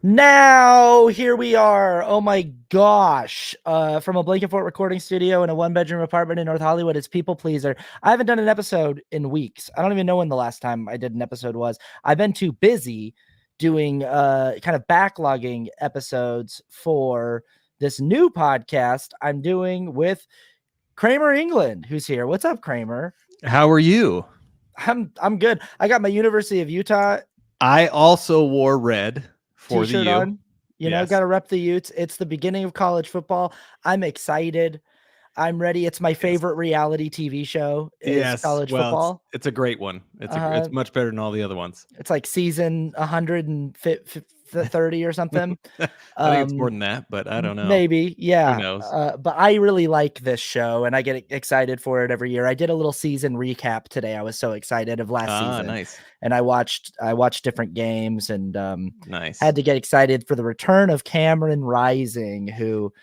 Now, here we are. Oh my gosh. From a Blanket Fort recording studio in a one-bedroom apartment in North Hollywood. It's People Pleaser. I haven't done an episode in weeks. I don't even know when the last time I did an episode was. I've been too busy doing kind of backlogging episodes for this new podcast I'm doing with Cramer England, who's here. What's up, Cramer? How are you? I'm good. I got my University of Utah I also wore red for t-shirt the U. on. You know, got to rep the Utes. It's the beginning of college football. I'm excited. I'm ready. It's my favorite reality TV show is college football. It's a great one. It's much better than all the other ones. It's like season 130 or something. I think it's more than that, but I don't know. Maybe, yeah. Who knows? But I really like this show, and I get excited for it every year. I did a little season recap today. I was so excited of last season. Nice. And I watched different games, and nice. Had to get excited for the return of Cameron Rising, who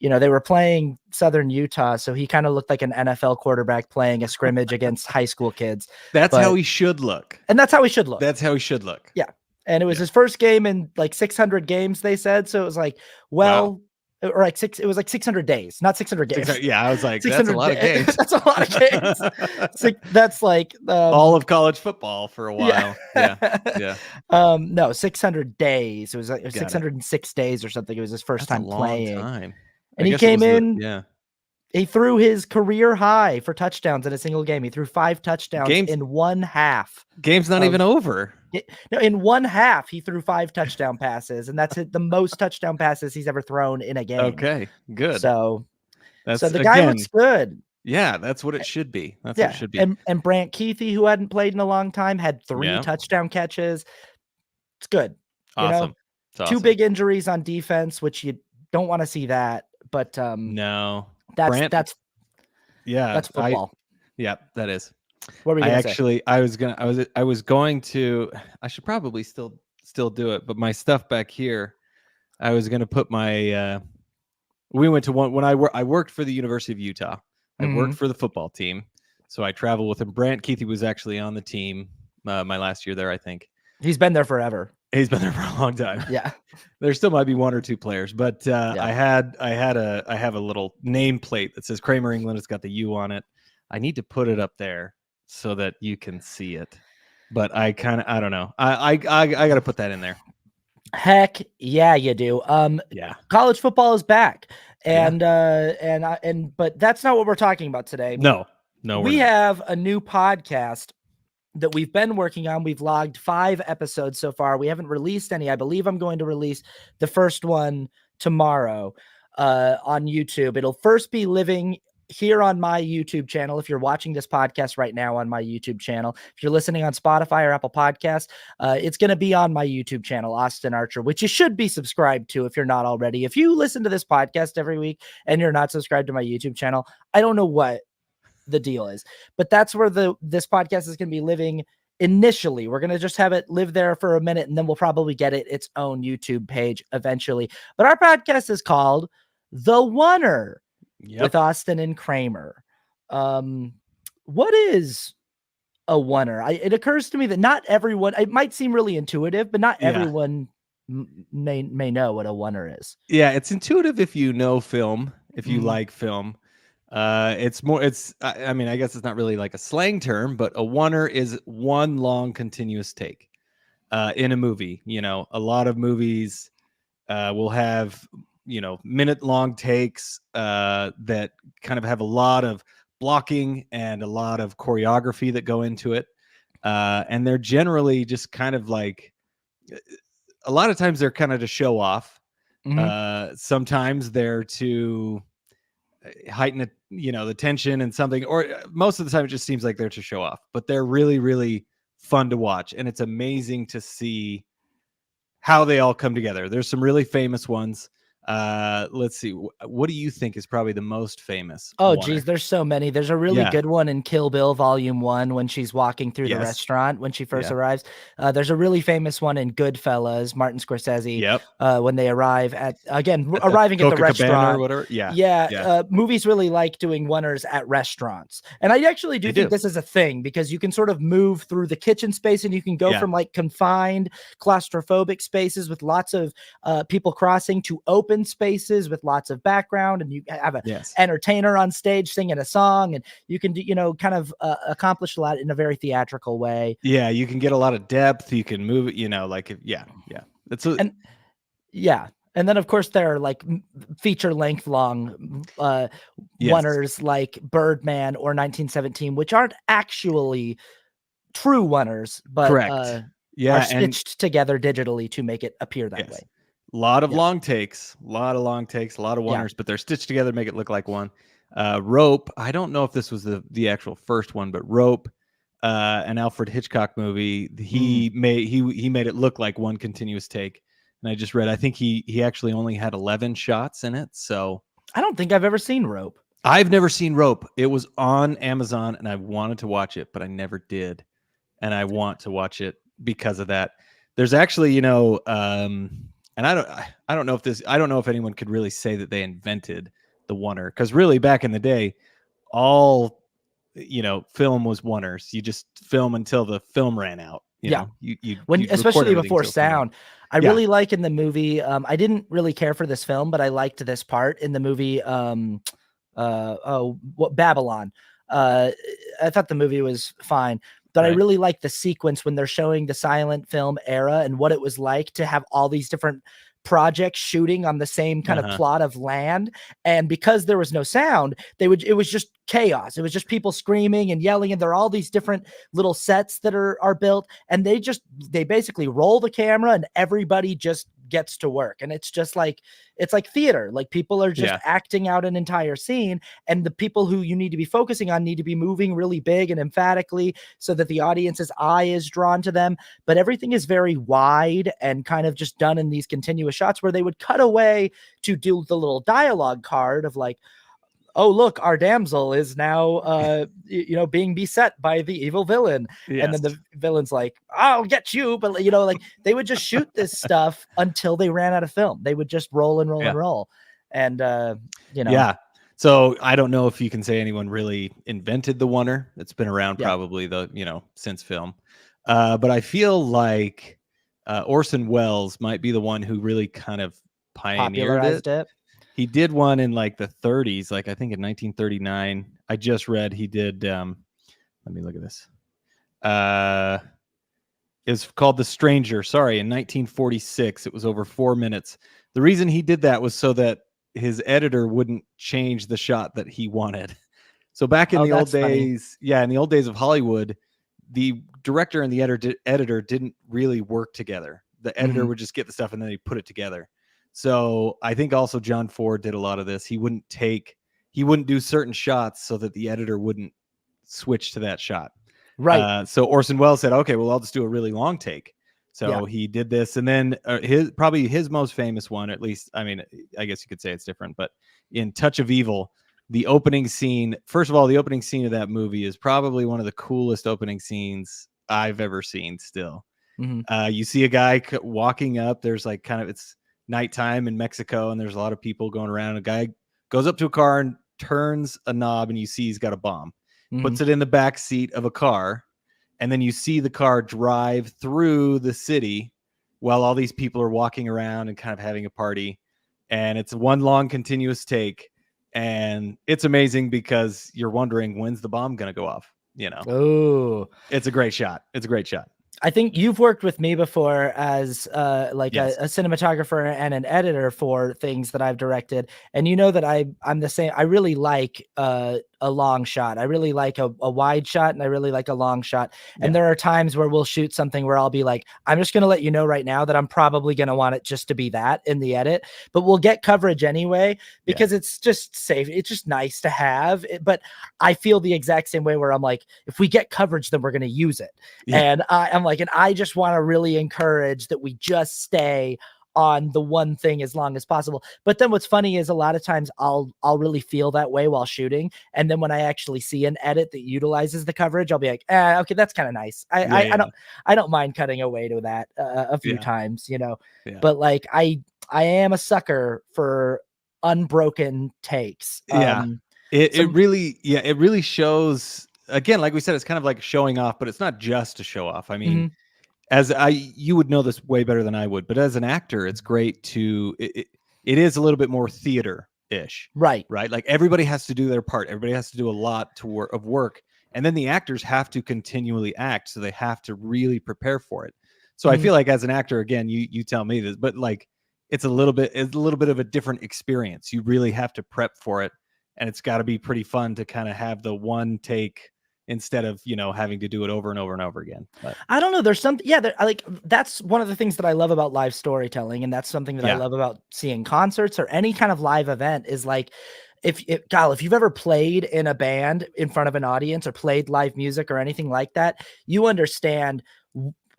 you know, they were playing Southern Utah, so he kind of looked like an NFL quarterback playing a scrimmage against high school kids. That's how he should look. And that's how he should look. That's how he should look. Yeah. And it was his first game in like 600 games, they said. So it was like, well, wow. Or like it was like 600 days, not 600 games. Yeah, I was like, that's a lot of games. That's a lot of games. That's like all of college football for a while. Yeah. No, 600 days. It was like 606 days or something. It was his first time playing. And he came in. He threw his career high for touchdowns in a single game. He threw 5 touchdowns in one half. Game's not even over. No, in one half, he threw 5 touchdown passes, and that's the most touchdown passes he's ever thrown in a game. Okay, good. So the guy looks good. Yeah, that's what it should be. That's what it should be. And Brant Keithy, who hadn't played in a long time, had 3 touchdown catches. It's good. Awesome. You know, 2 big injuries on defense, which you don't want to see that. But no. That's football. That is. What were you gonna say? I was going to. I should probably still do it, but my stuff back here, I was going to put my. We went to one when I worked for the University of Utah. I worked for the football team, so I traveled with him. Brant Keithy was actually on the team my last year there. I think he's been there forever. He's been there for a long time. Yeah, there still might be 1 or 2 players, but I have a little nameplate that says Cramer England. It's got the U on it. I need to put it up there so that you can see it, but I don't know. I got to put that in there. Heck yeah, you do. College football is back, but that's not what we're talking about today. No, we have a new podcast that we've been working on. We've logged 5 episodes so far. We haven't released any. I believe I'm going to release the first one tomorrow on YouTube. It'll first be living here on my YouTube channel. If you're watching this podcast right now on my YouTube channel, if you're listening on Spotify or Apple Podcasts, it's going to be on my YouTube channel, Austin Archer, which you should be subscribed to if you're not already. If you listen to this podcast every week and you're not subscribed to my YouTube channel, I don't know what the deal is, but that's where this podcast is going to be living initially. We're going to just have it live there for a minute, and then we'll probably get its own YouTube page eventually. But our podcast is called The Oner with Austin and Cramer. What is a Oner? It occurs to me that not everyone, it might seem really intuitive, but not everyone may know what a Oner is. Yeah, it's intuitive if you know film, if you like film. I guess it's not really like a slang term, but a Oner is one long continuous take in a movie. You know, a lot of movies will have, minute long takes that kind of have a lot of blocking and a lot of choreography that go into it. And they're generally just kind of like, a lot of times they're kind of to show off. Sometimes they're to heighten it, the tension and something, or most of the time it just seems like they're to show off, but they're really, really fun to watch. And it's amazing to see how they all come together. There's some really famous ones. Let's see. What do you think is probably the most famous Oh, Oner? geez, there's so many. There's a really Yeah. good one in Kill Bill Volume 1 when she's walking through the Yes. restaurant when she first Yeah. arrives. There's a really famous one in Goodfellas, Martin Scorsese, Yep. when they arrive at At arriving at the Coca Cabana or restaurant. whatever. Yeah. Yeah, Yeah. movies really like doing oneers at restaurants. And I actually do They think do. this is a thing because you can sort of move through the kitchen space and you can go Yeah. from like confined claustrophobic spaces with lots of people crossing to open spaces with lots of background, and you have a Yes. entertainer on stage singing a song, and you can do, kind of accomplish a lot in a very theatrical way. Yeah. You can get a lot of depth. You can move it, like, yeah. That's And yeah. And then, of course, there are like feature length long yes. oneers like Birdman or 1917, which aren't actually true oneers, but Correct. Yeah. are And stitched together digitally to make it appear that yes. way. A lot of Yeah. long takes, a lot of Yeah. oneers, but they're stitched together to make it look like one. Rope. I don't know if this was the actual first one, but Rope, an Alfred Hitchcock movie. He made it look like one continuous take. And I just read, I think he actually only had 11 shots in it. So I don't think I've ever seen Rope. I've never seen Rope. It was on Amazon and I wanted to watch it, but I never did. And I want to watch it because of that. There's actually, and I don't know if anyone could really say that they invented the oneer, because really back in the day, all film was oneers. You just film until the film ran out. Especially before sound. I Yeah. really like in the movie. I didn't really care for this film, but I liked this part in the movie. Babylon. I thought the movie was fine, but I Right. really like the sequence when they're showing the silent film era and what it was like to have all these different projects shooting on the same kind of plot of land. And because there was no sound, it was just chaos. It was just people screaming and yelling, and there are all these different little sets that are built, and they basically roll the camera and everybody just gets to work. And it's like theater. Like people are just acting out an entire scene, and the people who you need to be focusing on need to be moving really big and emphatically so that the audience's eye is drawn to them. But everything is very wide and kind of just done in these continuous shots where they would cut away to do the little dialogue card of like, oh, look, our damsel is now, being beset by the evil villain. Yes. And then the villain's like, I'll get you. But, like they would just shoot this stuff until they ran out of film. They would just roll and roll and roll. And, Yeah. So I don't know if you can say anyone really invented the oneer. It's been around probably since film. But I feel like Orson Welles might be the one who really kind of pioneered it. He did one in like the 30s, like I think in 1939. I just read he did. Let me look at this. It's called The Stranger. Sorry, in 1946. It was over 4 minutes. The reason he did that was so that his editor wouldn't change the shot that he wanted. So back in the old days, in the old days of Hollywood, the director and the editor didn't really work together. The editor would just get the stuff and then he'd put it together. So I think also John Ford did a lot of this. He wouldn't do certain shots so that the editor wouldn't switch to that shot. Right. So Orson Welles said, okay, well, I'll just do a really long take. So he did this. And then his most famous one, at least, I mean, I guess you could say it's different, but in Touch of Evil, the opening scene, first of all, the opening scene of that movie is probably one of the coolest opening scenes I've ever seen still. You see a guy walking up. There's like it's nighttime in Mexico and there's a lot of people going around. A guy goes up to a car and turns a knob and you see he's got a bomb, puts it in the back seat of a car. And then you see the car drive through the city while all these people are walking around and kind of having a party. And it's one long continuous take. And it's amazing because you're wondering, when's the bomb going to go off? Oh, it's a great shot. I think you've worked with me before as a cinematographer and an editor for things that I've directed. And you know that I'm the same. I really like a long shot. I really like a wide shot and I really like a long shot. And there are times where we'll shoot something where I'll be like, I'm just going to let you know right now that I'm probably going to want it just to be that in the edit, but we'll get coverage anyway because it's just safe. It's just nice to have it. But I feel the exact same way where I'm like, if we get coverage, then we're going to use it. And I'm like, and I just want to really encourage that we just stay on the one thing as long as possible. But then what's funny is a lot of times I'll really feel that way while shooting, and then when I actually see an edit that utilizes the coverage, I'll be like, okay, that's kind of nice. I don't mind cutting away to that a few times, you know. Yeah. But like I am a sucker for unbroken takes. It really shows, again, like we said, it's kind of like showing off, but it's not just to show off. I mean, you would know this way better than I would, but as an actor, it's great to, it is a little bit more theater-ish. Right. Like everybody has to do their part. Everybody has to do a lot of work. And then the actors have to continually act. So they have to really prepare for it. So I feel like as an actor, again, you tell me this, but like, it's a little bit of a different experience. You really have to prep for it. And it's got to be pretty fun to kind of have the one take instead of, you know, having to do it over and over and over again. But I don't know. There's something, like that's one of the things that I love about live storytelling. And that's something that I love about seeing concerts or any kind of live event is like, if you've ever played in a band in front of an audience or played live music or anything like that, you understand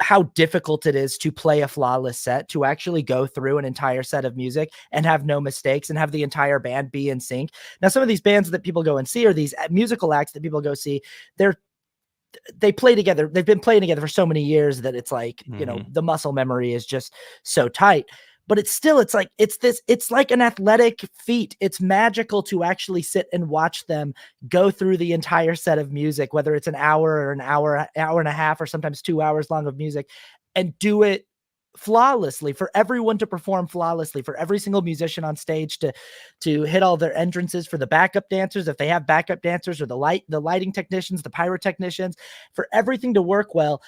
how difficult it is to play a flawless set, to actually go through an entire set of music and have no mistakes and have the entire band be in sync. Now, some of these bands that people go and see, or these musical acts that people go see, they play together. They've been playing together for so many years that it's like, you know, the muscle memory is just so tight. But it's like an athletic feat. It's magical to actually sit and watch them go through the entire set of music, whether it's an hour or an hour and a half, or sometimes 2 hours long of music, and do it flawlessly, for everyone to perform flawlessly, for every single musician on stage to hit all their entrances, for the backup dancers, if they have backup dancers, or the lighting technicians, the pyrotechnicians, for everything to work well.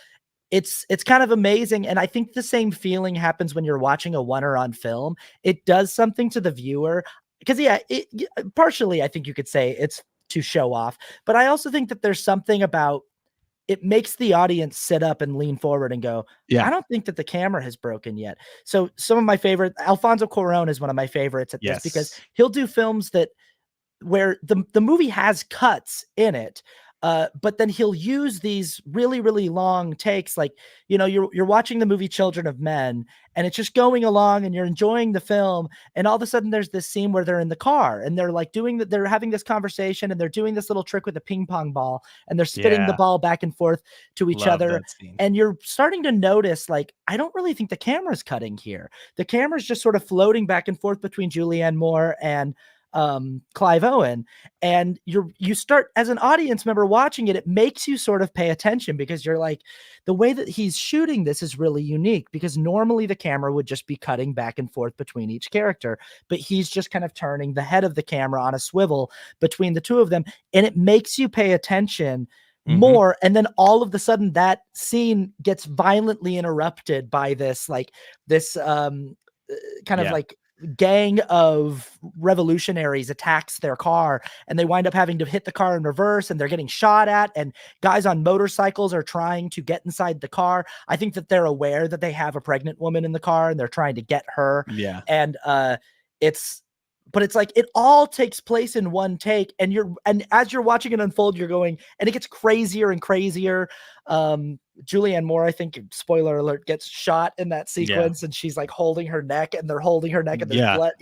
It's kind of amazing. And I think the same feeling happens when you're watching a oneer on film. It does something to the viewer because partially I think you could say it's to show off, but I also think that there's something about it makes the audience sit up and lean forward and go, I don't think that the camera has broken yet. So some of my favorite, Alfonso Cuarón is one of my favorites at this, because he'll do films where the movie has cuts in it. But then he'll use these really, really long takes. Like, you know, you're watching the movie Children of Men, and it's just going along and you're enjoying the film. And all of a sudden there's this scene where they're in the car and they're like they're having this conversation, and they're doing this little trick with a ping pong ball, and they're spitting the ball back and forth to each other. And you're starting to notice, like, I don't really think the camera's cutting here. The camera's just sort of floating back and forth between Julianne Moore and Clive Owen, and you start, as an audience member watching it, it makes you sort of pay attention, because you're like, the way that he's shooting this is really unique, because normally the camera would just be cutting back and forth between each character, but he's just kind of turning the head of the camera on a swivel between the two of them, and it makes you pay attention more. And then all of a sudden that scene gets violently interrupted by this kind of like gang of revolutionaries attacks their car, and they wind up having to hit the car in reverse, and they're getting shot at, and guys on motorcycles are trying to get inside the car. I think that they're aware that they have a pregnant woman in the car, and they're trying to get her. And it's like, it all takes place in one take, and as you're watching it unfold, you're going, and it gets crazier and crazier. Julianne Moore, I think, spoiler alert, gets shot in that sequence, and she's like holding her neck, and they're holding her neck, and there's blood.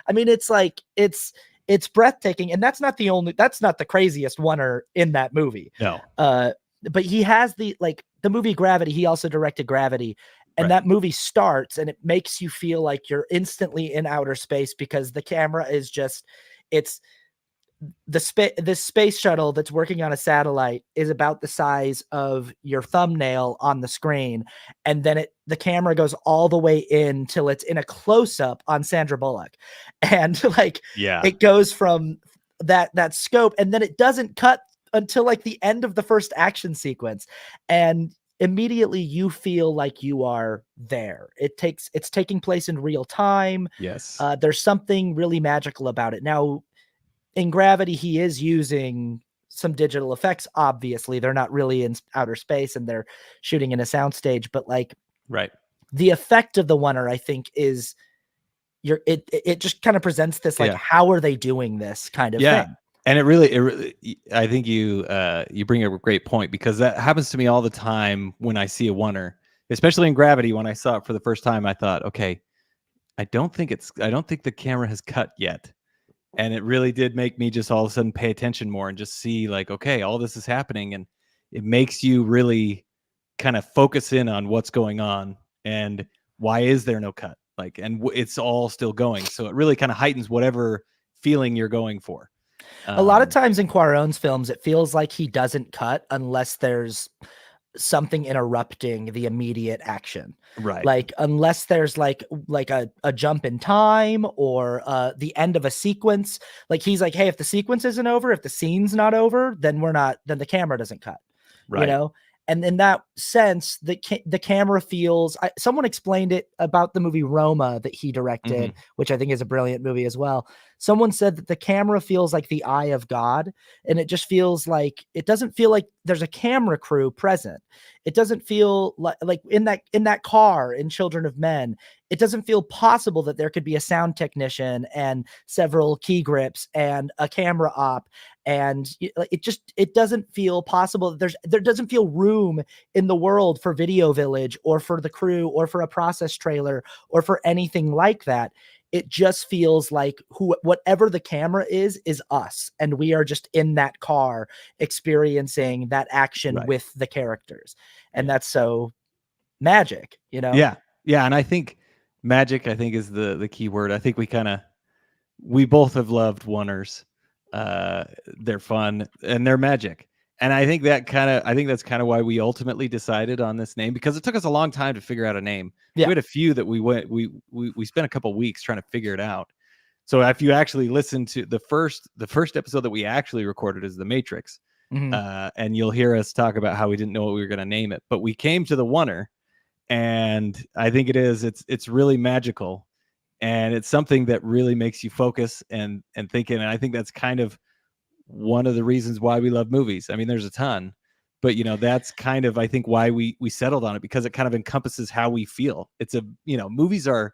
I mean, it's like, it's breathtaking. And that's not the craziest oneer in that movie. No. But he has the movie Gravity. He also directed Gravity. And that movie starts, and it makes you feel like you're instantly in outer space, because the camera is just, this space shuttle that's working on a satellite is about the size of your thumbnail on the screen. And then the camera goes all the way in till it's in a close-up on Sandra Bullock. And it goes from that scope, and then it doesn't cut until like the end of the first action sequence. And immediately you feel like you are there. It's taking place in real time. There's something really magical about it. Now, in Gravity, he is using some digital effects. Obviously, they're not really in outer space, and they're shooting in a soundstage. But the effect of the oneer, I think, is it just kind of presents this how are they doing this kind of thing. And it really, I think you bring a great point, because that happens to me all the time when I see a oneer, especially in Gravity. When I saw it for the first time, I thought, okay, I don't think the camera has cut yet. And it really did make me just all of a sudden pay attention more and just see like, okay, all this is happening, and it makes you really kind of focus in on what's going on and why is there no cut? Like, and it's all still going. So it really kind of heightens whatever feeling you're going for. A lot of times in Cuarón's films, it feels like he doesn't cut unless there's something interrupting the immediate action. Right. Like unless there's like a jump in time or the end of a sequence. Like he's like, hey, if the sequence isn't over, if the scene's not over, then then the camera doesn't cut. Right. You know? And in that sense, the camera feels. Someone explained it about the movie Roma that he directed, which I think is a brilliant movie as well. Someone said that the camera feels like the eye of God, and it just feels like it doesn't feel like there's a camera crew present. It doesn't feel like in that car in Children of Men, it doesn't feel possible that there could be a sound technician and several key grips and a camera op. And it doesn't feel possible. There doesn't feel room in the world for Video Village or for the crew or for a process trailer or for anything like that. It just feels like whatever the camera is us, and we are just in that car experiencing that action with the characters, and that's so magic, you know? Yeah, and I think magic, is the key word. I think we both have loved Oners. They're fun and they're magic. And I think that's kind of why we ultimately decided on this name, because it took us a long time to figure out a name. Yeah. We had a few that we spent a couple weeks trying to figure it out. So if you actually listen to the first episode that we actually recorded is The Matrix, and you'll hear us talk about how we didn't know what we were going to name it, but we came to the Oner, and I think it's really magical. And it's something that really makes you focus and thinking. And I think that's kind of one of the reasons why we love movies. I mean, there's a ton, but that's kind of, I think, why we settled on it, because it kind of encompasses how we feel. It's movies are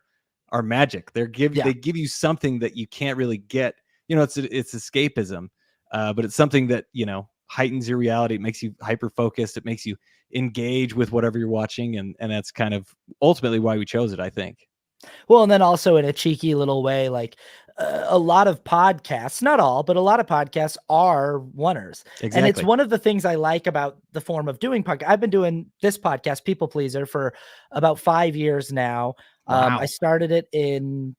magic. They give you something that you can't really get. It's escapism, but it's something that heightens your reality. It makes you hyper focused. It makes you engage with whatever you're watching, and that's kind of ultimately why we chose it, I think. Well, and then also in a cheeky little way, like a lot of podcasts, not all, but a lot of podcasts are Oners. Exactly. And it's one of the things I like about the form of doing podcast. I've been doing this podcast, People Pleaser, for about 5 years now. Wow. I started it in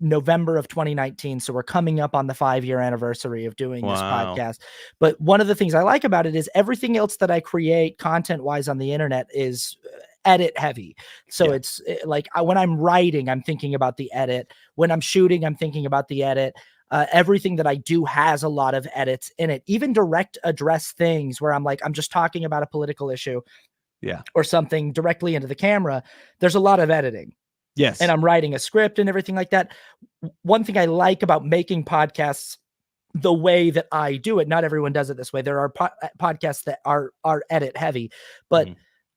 November of 2019. So we're coming up on the 5-year anniversary of doing this podcast. But one of the things I like about it is everything else that I create content wise on the internet is edit heavy. So it's like when I'm writing, I'm thinking about the edit. When I'm shooting, I'm thinking about the edit. Everything that I do has a lot of edits in it, even direct address things where I'm like, I'm just talking about a political issue or something directly into the camera. There's a lot of editing. Yes. And I'm writing a script and everything like that. One thing I like about making podcasts the way that I do it, not everyone does it this way. There are podcasts that are edit heavy, but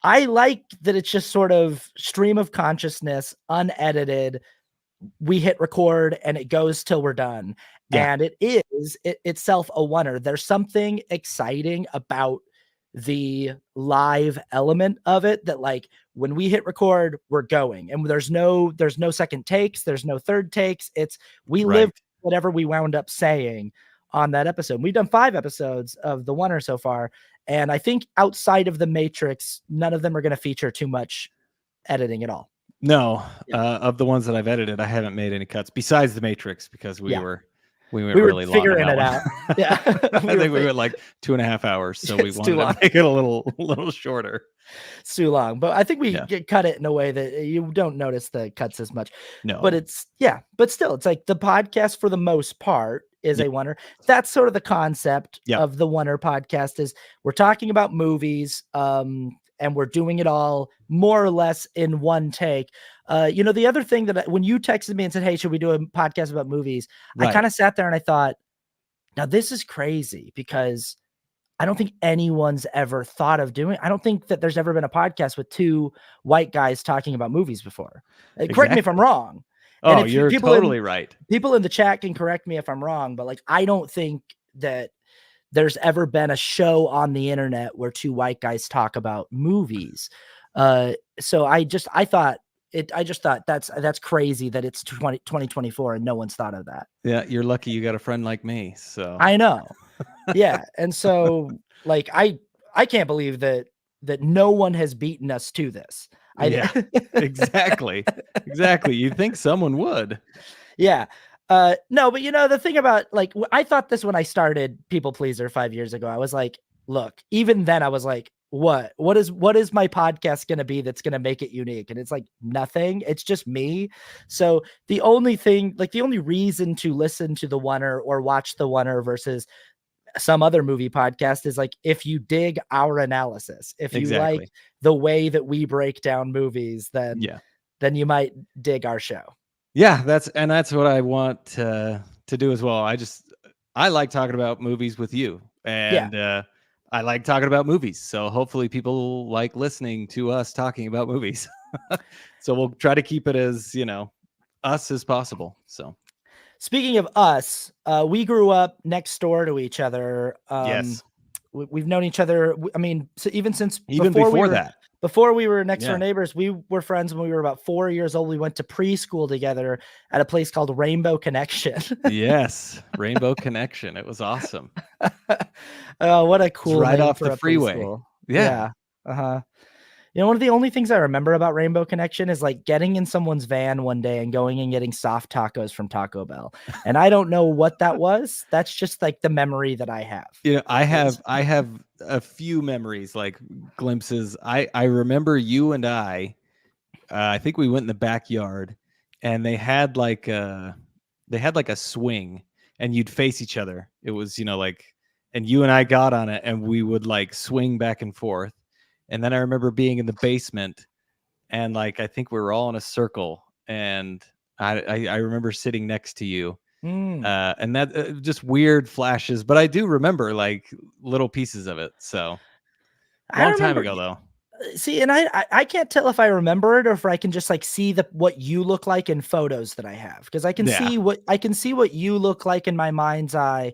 I like that it's just sort of stream of consciousness, unedited. We hit record and it goes till we're done. Yeah. And it is itself a Oner. There's something exciting about the live element of it that, like, when we hit record, we're going, and there's no second takes. There's no third takes. It's we live whatever we wound up saying on that episode. We've done 5 episodes of the Oner so far. And I think outside of The Matrix, none of them are going to feature too much editing at all. No, of the ones that I've edited, I haven't made any cuts besides The Matrix, because we went really long figuring it out. Yeah, I think we went like 2.5 hours, so we wanted to make it a little shorter. It's too long, but I think we cut it in a way that you don't notice the cuts as much. No, but but still, it's like the podcast for the most part is a Oner. That's sort of the concept of the Oner podcast. Is we're talking about movies, and we're doing it all more or less in one take. The other thing that when you texted me and said, hey, should we do a podcast about movies? I kind of sat there and I thought, now this is crazy, because I don't think anyone's ever thought of doing. I don't think that there's ever been a podcast with 2 white guys talking about movies before. Correct me if I'm wrong. Oh, you're totally right. People in the chat can correct me if I'm wrong, but like, I don't think that there's ever been a show on the internet where 2 white guys talk about movies. So I thought I just thought that's crazy that it's 2024 and no one's thought of that. Yeah, you're lucky you got a friend like me. So I know. Yeah. And so like I can't believe that no one has beaten us to this. yeah, exactly. Exactly. You'd think someone would. Yeah. No, but the thing about like, I thought this when I started People Pleaser 5 years ago. I was like, look, even then I was like, what is my podcast going to be that's going to make it unique? And it's like nothing. It's just me. So the only reason to listen to the Oner or watch the Oner versus some other movie podcast is like, if you dig our analysis, if you like Exactly. the way that we break down movies, then you might dig our show. Yeah, that's what I want to do as well. I like talking about movies with you, and I like talking about movies. So hopefully people like listening to us talking about movies. So we'll try to keep it as, us as possible. So speaking of us, we grew up next door to each other. yes, We've known each other. I mean, so even before that. Before we were next door neighbors, we were friends when we were about 4 years old. We went to preschool together at a place called Rainbow Connection. Yes, Rainbow Connection. It was awesome. Oh, what a cool right name off for the a freeway. preschool. Yeah. Uh-huh. One of the only things I remember about Rainbow Connection is like getting in someone's van one day and going and getting soft tacos from Taco Bell. And I don't know what that was. That's just like the memory that I have. I have a few memories, like glimpses. I remember you and I think we went in the backyard, and they had like a swing, and you'd face each other. It was, and you and I got on it, and we would like swing back and forth. And then I remember being in the basement, and like I think we were all in a circle, and I remember sitting next to you. And that just weird flashes, but I do remember like little pieces of it. So long time ago though. See, and I can't tell if I remember it or if I can just like see what you look like in photos that I have, because I can see what you look like in my mind's eye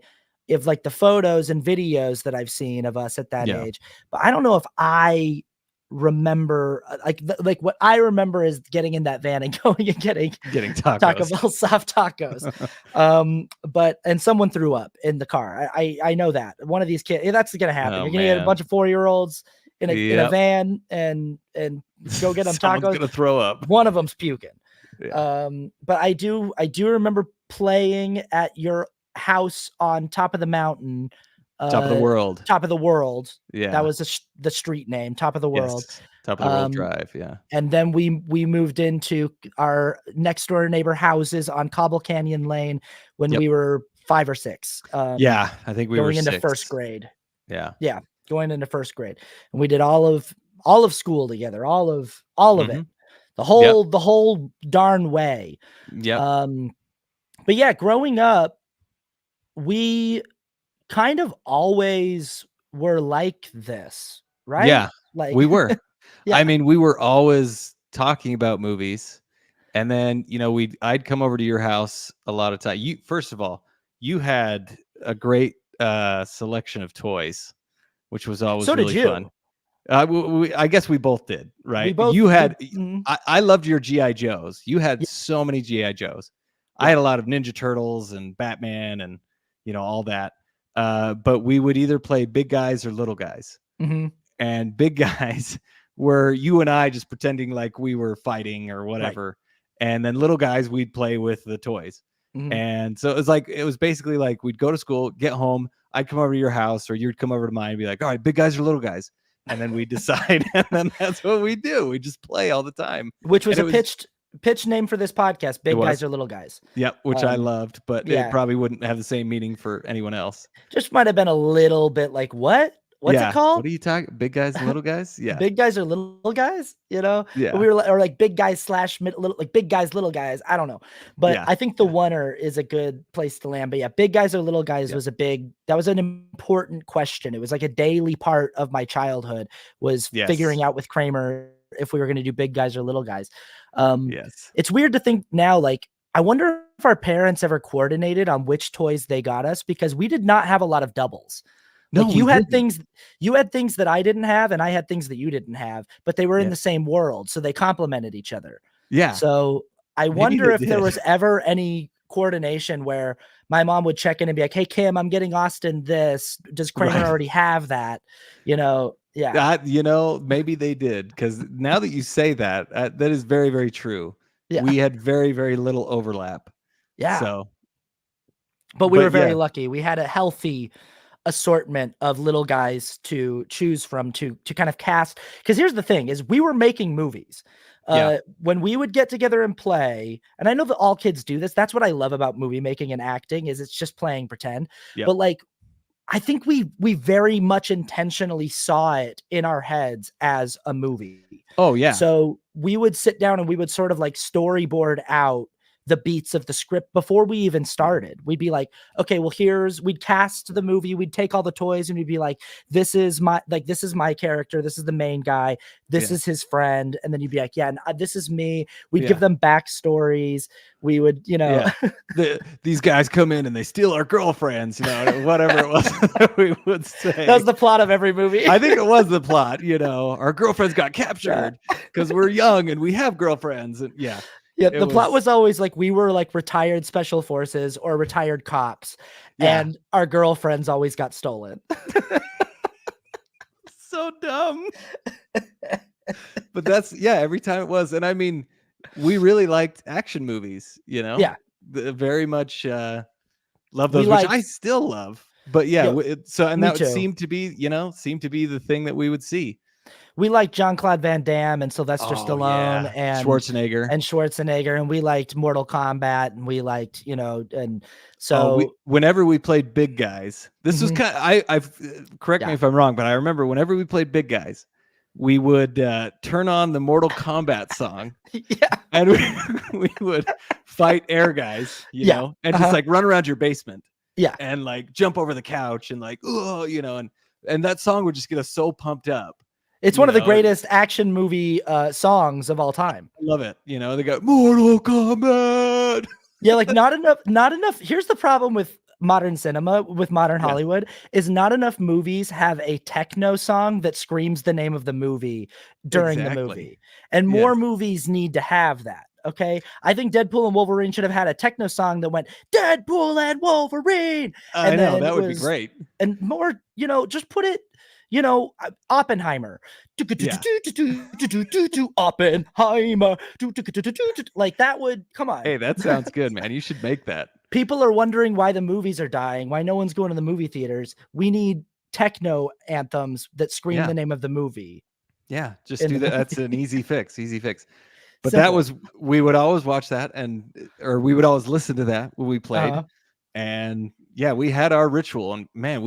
if like the photos and videos that I've seen of us at that age. But I don't know if I remember like what I remember is getting in that van and going and getting tacos. Taco Bell soft tacos. But someone threw up in the car. I know that one of these kids, that's gonna happen. You're gonna get a bunch of 4-year-olds in a van and go get them tacos. Gonna throw up. One of them's puking. But I do remember playing at your house on top of the mountain. Top of the World. Top of the World. Yeah. That was the street name, Top of the World. Yes. Top of the World Drive, yeah. And then we moved into our next door neighbor houses on Cobble Canyon Lane when we were 5 or 6. I think we were going into 6. first grade. Yeah. Yeah, going into first grade. And we did all of school together, all of it. The whole darn way. Yeah. But yeah, growing up, we kind of always were like this, right? Yeah, like we were. I mean, we were always talking about movies, and then I'd come over to your house a lot of time. First of all, you had a great selection of toys, which was always really fun. I guess we both did, right? You had. I loved your GI Joes. You had so many GI Joes. I had a lot of Ninja Turtles and Batman and all that. But we would either play big guys or little guys. And big guys were you and I just pretending like we were fighting or whatever. Right. And then little guys, we'd play with the toys. And so it was basically like we'd go to school, get home, I'd come over to your house or you'd come over to mine and be like, all right, big guys or little guys. And then we decide, and then that's what we do. We just play all the time. Which was pitch name for this podcast, Big Guys or Little Guys. Yep, which I loved, but it probably wouldn't have the same meaning for anyone else. Just might have been a little bit like, what's it called? What are you talking? Big guys and little guys? Yeah. Big guys or little guys, Yeah. We were or like big guys / little, like big guys, little guys. I don't know. But I think the Oner is a good place to land. But yeah, big guys or little guys was that was an important question. It was like a daily part of my childhood was figuring out with Cramer if we were going to do big guys or little guys. It's weird to think now, like, I wonder if our parents ever coordinated on which toys they got us, because we did not have a lot of doubles. No, like you had things that I didn't have, and I had things that you didn't have, but they were in the same world, so they complemented each other. Yeah. So I Maybe wonder they if there did. was ever any coordination where my mom would check in and be like, "Hey Kim, I'm getting Austin this. Does Kramer Right. already have that?" Yeah. Maybe they did, because now that you say that, that is very, very true. Yeah. We had very, very little overlap. Yeah. So, But we were but very yeah, lucky. We had a healthy assortment of little guys to choose from to kind of cast, because here's the thing is we were making movies yeah, when we would get together and play, and I know that all kids do this. That's what I love about movie making and acting, is it's just playing pretend. yep. But like, I think we very much intentionally saw it in our heads as a movie. Oh yeah, So we would sit down and we would sort of like storyboard out the beats of the script before we even started. We'd be like, okay, well, we'd cast the movie, we'd take all the toys and we'd be like, this is my character, this is the main guy, this yeah, is his friend. And then you'd be like, yeah, this is me. We'd give yeah, them backstories. We would, yeah. These guys come in and they steal our girlfriends, whatever it was that we would say. that was the plot of every movie. I think it was the plot. Our girlfriends got Yeah. captured because we're young and we have girlfriends. And Yeah, the plot was always like we were like retired special forces or retired cops, and our girlfriends always got stolen. so dumb. But that's, every time it was. And I mean, we really liked action movies, Yeah. very much love We those, which I liked- still love. But Yeah, and me that would too. seem to be the thing that we would see. We liked Jean-Claude Van Damme and Sylvester Oh, Stallone yeah. and Schwarzenegger. and we liked Mortal Kombat, and we liked, and Oh, so whenever we played Big Guys, this was Mhm. kind of, I've correct me Yeah. if I'm wrong, but I remember whenever we played Big Guys, we would turn on the Mortal Kombat song yeah, and we would fight air guys, and just like run around your basement. Yeah. And like jump over the couch and like, and that song would just get us so pumped up. It's one of the greatest action movie songs of all time. I love it. They got Mortal Kombat. Yeah, like not enough. Here's the problem with modern cinema, with modern Hollywood, is not enough movies have a techno song that screams the name of the movie during the movie. And more movies need to have that. Okay. I think Deadpool and Wolverine should have had a techno song that went Deadpool and Wolverine. I know, that would be great. And more, just put it, Oppenheimer. Oppenheimer. Like that would, come on. Hey, that sounds good, man. You should make that. People are wondering why the movies are dying, why no one's going to the movie theaters. We need techno anthems that scream the name of the movie. Yeah, just do that. That's an easy fix. But Simple. we would always watch that, or we would always listen to that when we played. Uh-huh. And we had our ritual, and man,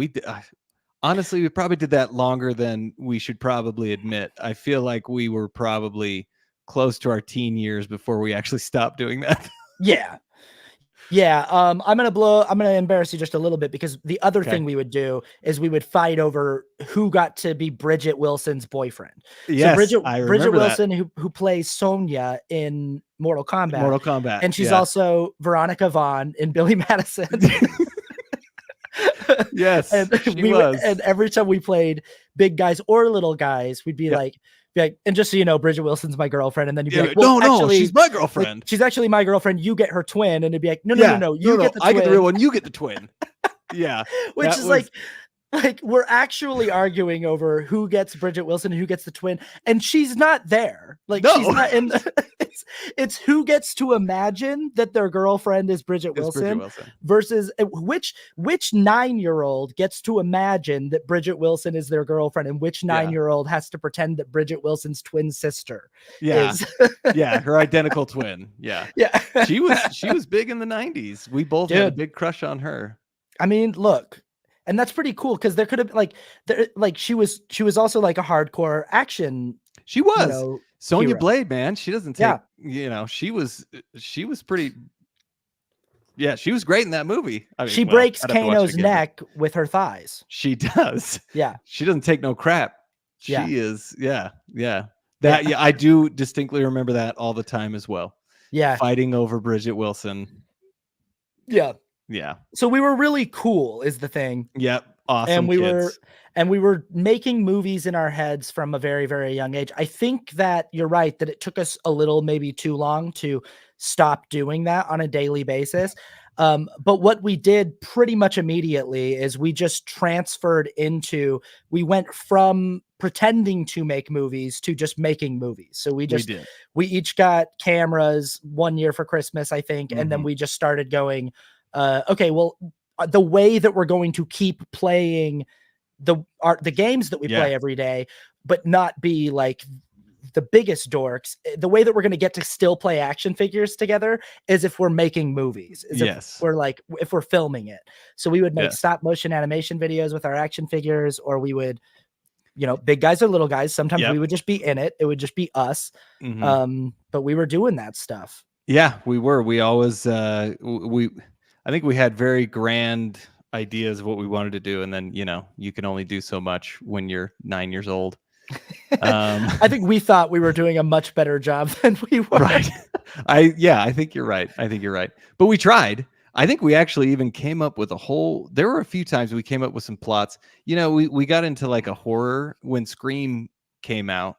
honestly, we probably did that longer than we should probably admit. I feel like we were probably close to our teen years before we actually stopped doing that. Yeah. I'm gonna embarrass you just a little bit, because the other thing we would do is we would fight over who got to be Bridget Wilson's boyfriend. Yes, so I Bridget remember Wilson, who plays Sonya in Mortal Kombat. And she's also Veronica Vaughn in Billy Madison. Yes, and and every time we played Big Guys or Little Guys, we'd be like, and just so you know, Bridget Wilson's my girlfriend. And then you'd be like, well, actually, she's my girlfriend. Like, she's actually my girlfriend. You get her twin. And it'd be like, no, you get the twin. I get the real one. You get the twin. Yeah. Which is like we're actually arguing over who gets Bridget Wilson and who gets the twin. And she's not there. Like, she's not in it's who gets to imagine that their girlfriend is Bridget Wilson versus which 9-year-old gets to imagine that Bridget Wilson is their girlfriend, and which 9-year-old has to pretend that Bridget Wilson's twin sister is her identical twin. Yeah. She was big in the 90s. We both had a big crush on her. I mean, look, and that's pretty cool, because there could have she was also like a hardcore action. She was Sonya hero. Blade, man. She doesn't take, she was pretty. Yeah, she was great in that movie. I mean, she breaks Kano's neck with her thighs. She does. Yeah. She doesn't take no crap. She is. Yeah. I do distinctly remember that all the time as well. Yeah. Fighting over Bridget Wilson. Yeah. Yeah. So we were really cool, is the thing. Yep. Awesome kids. And we were making movies in our heads from a very, very young age. I think that you're right that it took us a little, maybe too long to stop doing that on a daily basis. But what we did pretty much immediately is we just transferred into, we went from pretending to make movies to just making movies. So we each got cameras one year for Christmas, I think. And then we just started going, okay, well, the way that we're going to keep playing the games that we play every day, but not be like the biggest dorks, the way that we're going to get to still play action figures together is if we're making movies, if we're filming it. So we would make stop motion animation videos with our action figures, or we would, big guys or little guys. Sometimes we would just be in it. It would just be us. But we were doing that stuff. Yeah, we were. We always, I think we had very grand ideas of what we wanted to do, and then you can only do so much when you're 9 years old. I think we thought we were doing a much better job than we were. Right. I think you're right. But we tried. I think we actually even came up with there were a few times we came up with some plots. We got into like a horror when Scream came out.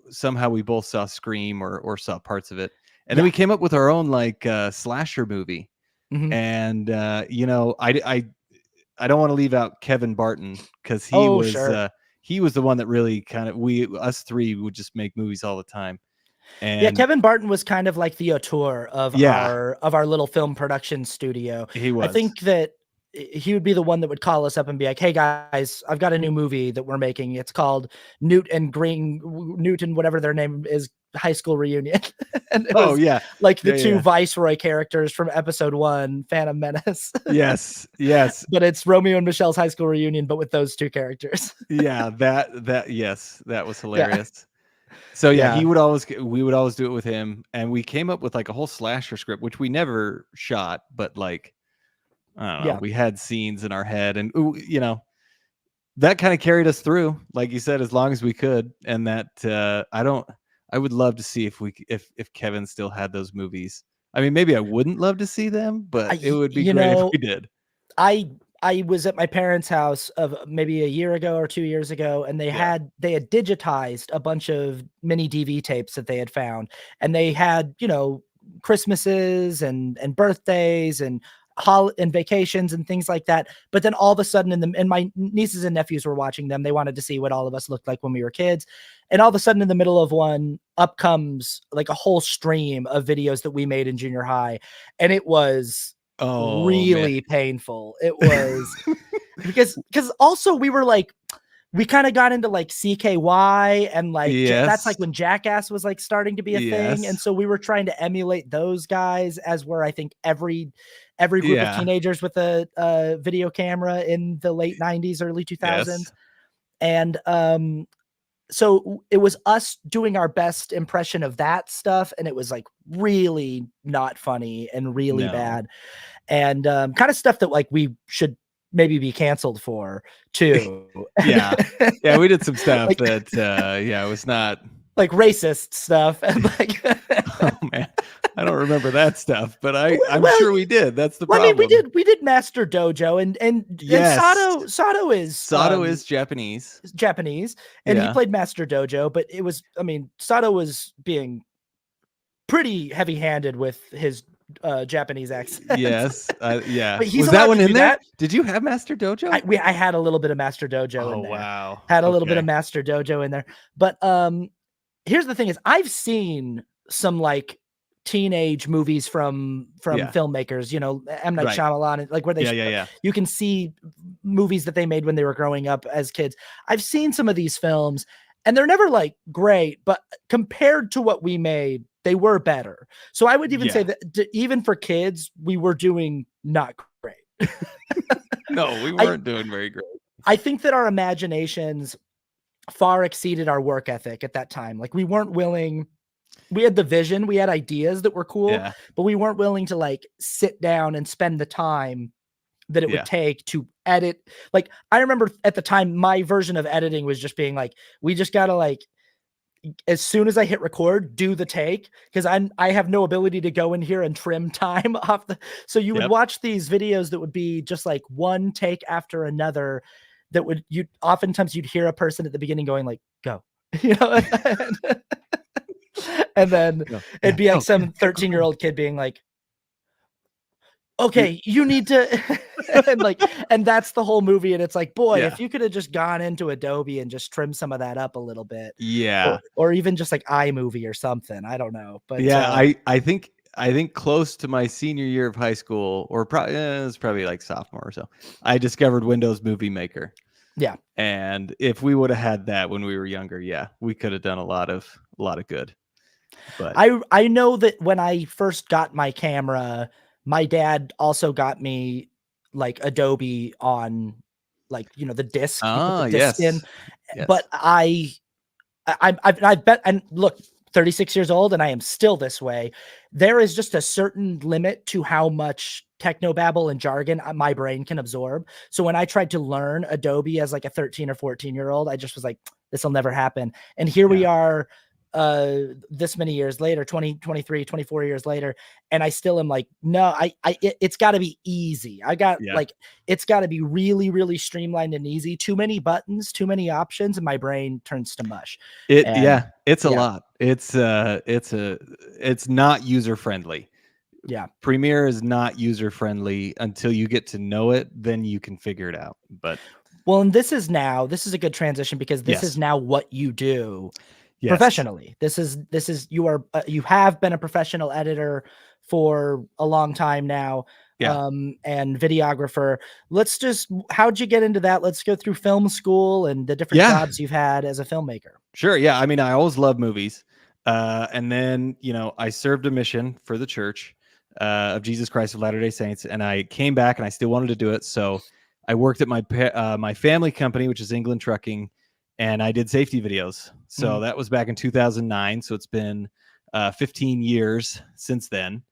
Somehow we both saw Scream or saw parts of it. And then we came up with our own like slasher movie. And I don't want to leave out Kevin Barton, because he was the one that really kind of, us three would just make movies all the time. And Kevin Barton was kind of like the auteur of our little film production studio. He was. I think that he would be the one that would call us up and be like, "Hey guys, I've got a new movie that we're making. It's called Newt and whatever their name is, High School Reunion." And it was like the two Viceroy characters from episode 1, Phantom Menace. Yes. But it's Romeo and Michelle's High School Reunion, but with those two characters. That was hilarious. So we would always do it with him, and we came up with like a whole slasher script, which we never shot, but like, I don't know, we had scenes in our head, and that kind of carried us through, like you said, as long as we could. And that I would love to see if Kevin still had those movies. I mean, maybe I wouldn't love to see them, but it would be great if we did. I was at my parents' house of maybe a year ago or 2 years ago, and they had digitized a bunch of mini DV tapes that they had found, and they had, Christmases and birthdays and vacations and things like that. But then all of a sudden, and my nieces and nephews were watching them. They wanted to see what all of us looked like when we were kids. And all of a sudden, in the middle of one, up comes like a whole stream of videos that we made in junior high, and it was really painful. It was because also we were like, we kind of got into like CKY, and like that's like when Jackass was like starting to be a thing, and so we were trying to emulate those guys, as were I think every group of teenagers with a video camera in the late 90s, early 2000s. And so it was us doing our best impression of that stuff, and it was like really not funny and really bad, and kind of stuff that like we should maybe be canceled for too. We did some stuff like, that it was not like racist stuff, and like oh man, I don't remember that stuff, but I'm sure we did. That's the problem. I mean, we did Master Dojo, and Sato is Japanese, and he played Master Dojo, but it was, I mean, Sato was being pretty heavy-handed with his Japanese accent. Yes. But he's was that one in there? Did you have Master Dojo? I had a little bit of Master Dojo in there. Wow. Had a little bit of Master Dojo in there. But here's the thing is, I've seen some like teenage movies from filmmakers, M. Night Shyamalan, like where they you can see movies that they made when they were growing up as kids. I've seen some of these films, and they're never like great, but compared to what we made, they were better. So I would even say that even for kids, we were doing not great. No, we weren't doing very great. I think that our imaginations far exceeded our work ethic at that time. Like we weren't willing, we had the vision, we had ideas that were cool, but we weren't willing to like sit down and spend the time that it would take to edit. Like I remember at the time, my version of editing was just being like, we just got to like as soon as I hit record, do the take, because I have no ability to go in here and trim time off the. So you would watch these videos that would be just like one take after another. That would oftentimes you'd hear a person at the beginning going like, "Go," and then it'd be like some 13-year-old kid being like, okay, you need to, and that's the whole movie. And it's like, boy, if you could have just gone into Adobe and just trimmed some of that up a little bit, or even just like iMovie or something. I don't know, but I think close to my senior year of high school, or probably it was probably like sophomore or so, I discovered Windows Movie Maker. Yeah, and if we would have had that when we were younger, we could have done a lot of good. But I know that when I first got my camera, my dad also got me like Adobe on, like, the disc. You put the disc in, but I bet, and look, 36 years old, and I am still this way. There is just a certain limit to how much technobabble and jargon my brain can absorb. So when I tried to learn Adobe as like a 13 or 14-year-old, I just was like, this will never happen. And here we are, this many years later, 20, 23, 24 years later, and I still am like, no, it's got to be easy. Like, it's got to be really, really streamlined and easy. Too many buttons, too many options, and my brain turns to mush. It's a lot. It's not user friendly. Yeah, Premiere is not user friendly until you get to know it. Then you can figure it out. But well, and this is a good transition, because this is now what you do professionally. This is you have been a professional editor for a long time now, and videographer. How'd you get into that? Let's go through film school and the different jobs you've had as a filmmaker. Sure. Yeah. I mean, I always loved movies. And then, I served a mission for the Church of Jesus Christ of Latter-day Saints, and I came back and I still wanted to do it. So I worked at my family company, which is England Trucking, and I did safety videos. So that was back in 2009. So it's been 15 years since then.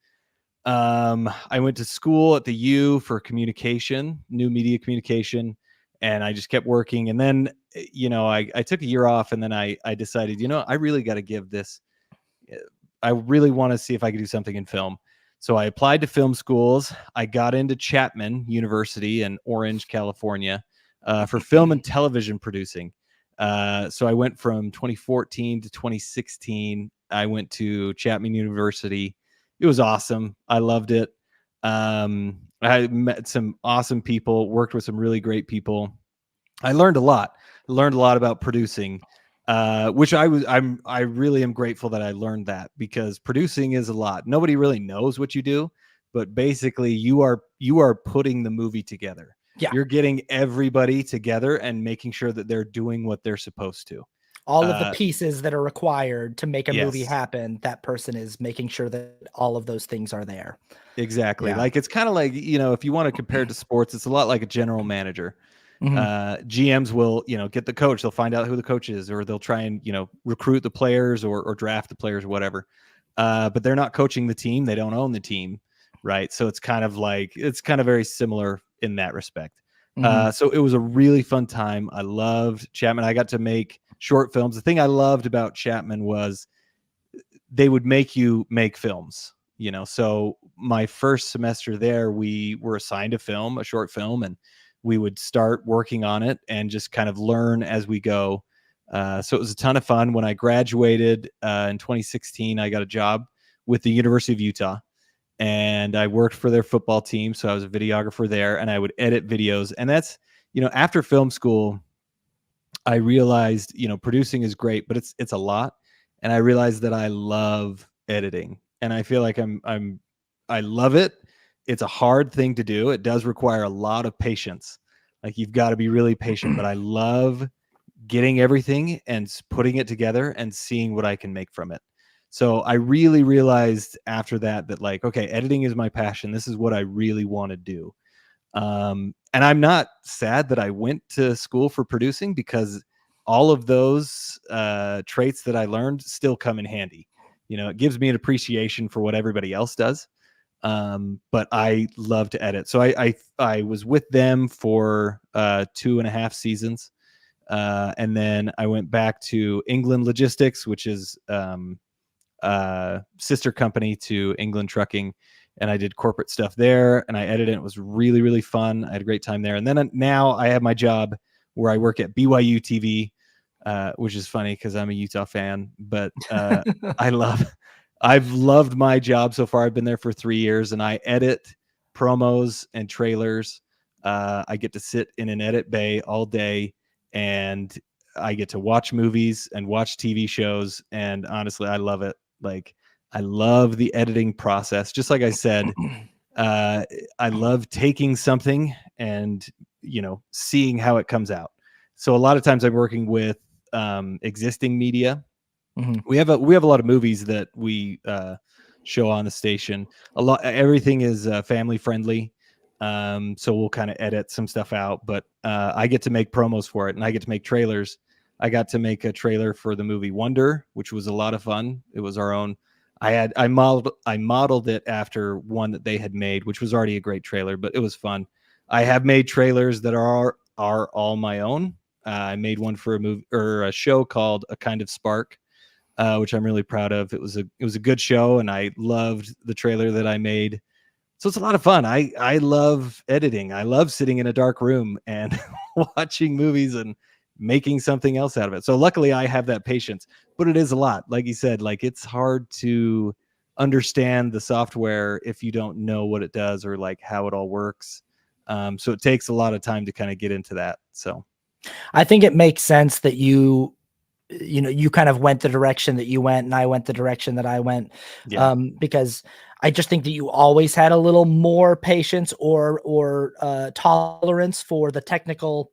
I went to school at the U for communication, new media communication, and I just kept working. And then, I took a year off, and then I decided, I really got to give this. I really want to see if I could do something in film. So I applied to film schools. I got into Chapman University in Orange, California, for film and television producing. So I went from 2014 to 2016. I went to Chapman University. It was awesome. I loved it. I met some awesome people, worked with some really great people. I learned a lot. About producing, which I really am grateful that I learned that, because producing is a lot. Nobody really knows what you do, but basically you are putting the movie together. Yeah. You're getting everybody together and making sure that they're doing what they're supposed to. All of the pieces that are required to make a movie happen, that person is making sure that all of those things are there. Exactly. Yeah. Like, it's kind of like, if you want to compare it to sports, it's a lot like a general manager. GMs will, get the coach. They'll find out who the coach is, or they'll try and, recruit the players or draft the players or whatever. But they're not coaching the team. They don't own the team. Right. So it's kind of very similar in that respect. So it was a really fun time. I loved Chapman. I got to make short films. The thing I loved about Chapman was they would make you make films, so my first semester there, we were assigned a short film, and we would start working on it and just kind of learn as we go. So it was a ton of fun. When I graduated in 2016, I got a job with the University of Utah, and I worked for their football team. So I was a videographer there, and I would edit videos. And that's, after film school, I realized, producing is great, but it's a lot. And I realized that I love editing, and I feel like I love it. It's a hard thing to do. It does require a lot of patience. Like, you've got to be really patient, but I love getting everything and putting it together and seeing what I can make from it. So I really realized after that, like, okay, editing is my passion. This is what I really want to do. And I'm not sad that I went to school for producing, because all of those traits that I learned still come in handy. It gives me an appreciation for what everybody else does. But I love to edit. So I was with them for 2.5 seasons. And then I went back to England Logistics, which is sister company to England Trucking, and I did corporate stuff there, and I edited. It was really, really fun. I had a great time there. And then now I have my job where I work at BYU TV, which is funny because I'm a Utah fan, but I've loved my job so far. I've been there for 3 years, and I edit promos and trailers. I get to sit in an edit bay all day, and I get to watch movies and watch TV shows. And honestly, I love it. Like, I love the editing process. Just like I said, I love taking something and, seeing how it comes out. So a lot of times I'm working with existing media. Mm-hmm. We have a lot of movies that we show on the station. Everything is family friendly. So we'll kind of edit some stuff out, but I get to make promos for it, and I get to make trailers. I got to make a trailer for the movie Wonder, which was a lot of fun. It was our own. I modeled it after one that they had made, which was already a great trailer, but it was fun. I have made trailers that are all my own. I made one for a movie or a show called A Kind of Spark, which I'm really proud of. It was a good show, and I loved the trailer that I made. So it's a lot of fun. I love editing. I love sitting in a dark room and watching movies and making something else out of it. So luckily I have that patience, but it is a lot. Like you said, like, it's hard to understand the software if you don't know what it does or like how it all works. So it takes a lot of time to kind of get into that. So I think it makes sense that you kind of went the direction that you went, and I went the direction that I went. Yeah. Because I just think that you always had a little more patience or tolerance for the technical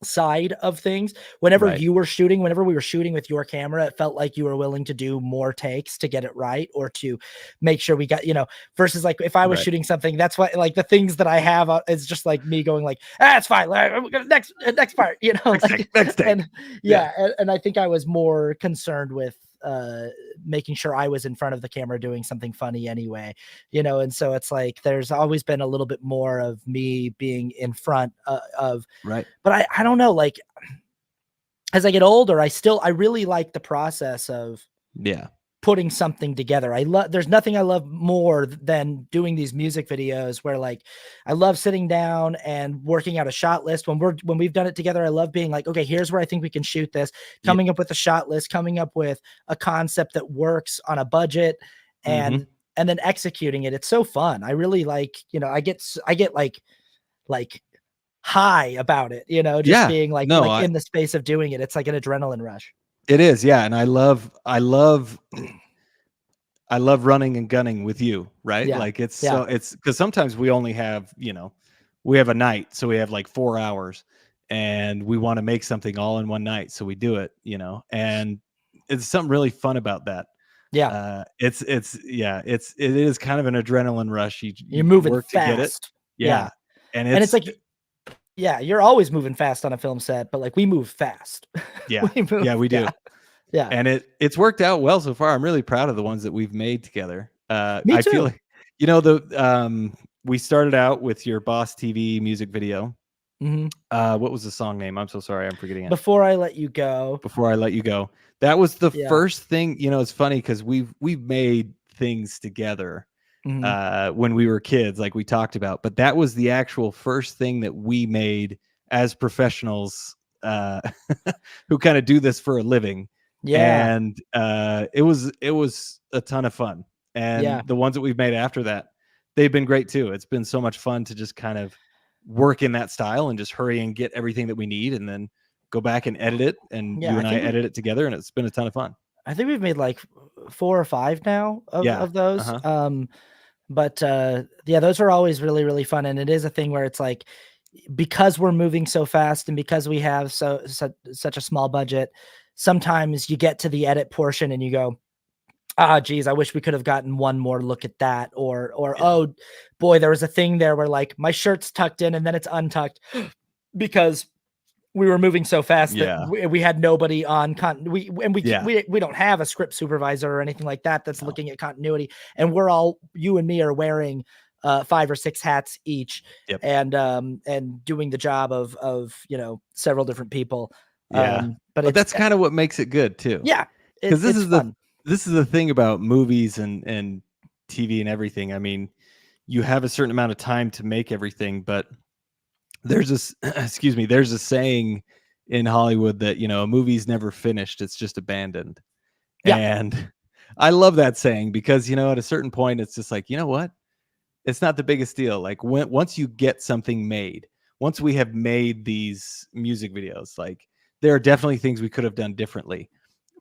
side of things. Whenever Right. whenever we were shooting with your camera, it felt like you were willing to do more takes to get it right, or to make sure we got, versus like if I was Right. shooting something, that's why, like, the things that I have is just like me going like, it's fine, next part, Next take. and and I think I was more concerned with making sure I was in front of the camera doing something funny anyway, and so it's like there's always been a little bit more of me being in front of Right. but I don't know, like, as I get older, I really like the process of Yeah. putting something together. There's nothing I love more than doing these music videos where, like, I love sitting down and working out a shot list when we've done it together. I love being like, okay, here's where I think we can shoot this, coming up with a shot list, coming up with a concept that works on a budget, and then executing it. It's so fun. I really like, I get like high about it, just being like, No, in the space of doing it. It's like an adrenaline rush. it is. Yeah. And I love running and gunning with you, right? Yeah. Like, it's Yeah. it's because sometimes we only have, we have a night, so we have like 4 hours, and we want to make something all in one night, so we do it, and it's something really fun about that. Yeah. It is kind of an adrenaline rush. You're You moving work to get it. fast. Yeah. And And it's like, yeah, you're always moving fast on a film set, but like we move fast. yeah, we do. Yeah. And it's worked out well so far. I'm really proud of the ones that we've made together. Me I too. feel like, we started out with your Boss TV music video. What was the song name? I'm so sorry, I'm forgetting it. Before I Let You Go. Before I Let You Go. That was the first thing. It's funny because we've made things together when we were kids, like we talked about, but that was the actual first thing that we made as professionals who kind of do this for a living. Yeah. And it was a ton of fun. And the ones that we've made after that, they've been great too. It's been so much fun to just kind of work in that style and just hurry and get everything that we need, and then go back and edit it, and you and I edit it together, and it's been a ton of fun. I think we've made like 4 or 5 now of those. But those are always really, really fun. And it is a thing where it's like, because we're moving so fast and because we have such a small budget, sometimes you get to the edit portion and you go, geez, I wish we could have gotten one more look at that. Or oh boy, there was a thing there where like my shirt's tucked in and then it's untucked because we were moving so fast that we had nobody on we don't have a script supervisor or anything like that that's looking at continuity, and you and me are wearing 5 or 6 hats each, and doing the job of several different people. Yeah. But But that's kind of what makes it good too. yeah, Because it's fun. this is the thing about movies and TV and everything. I mean, you have a certain amount of time to make everything, but there's this excuse me, there's a saying in Hollywood that, you know, a movie's never finished, it's just abandoned. Yeah. And I love that saying because, you know, at a certain point it's just like, you know what? It's not the biggest deal. Like once you get something made, once we have made these music videos, like there are definitely things we could have done differently.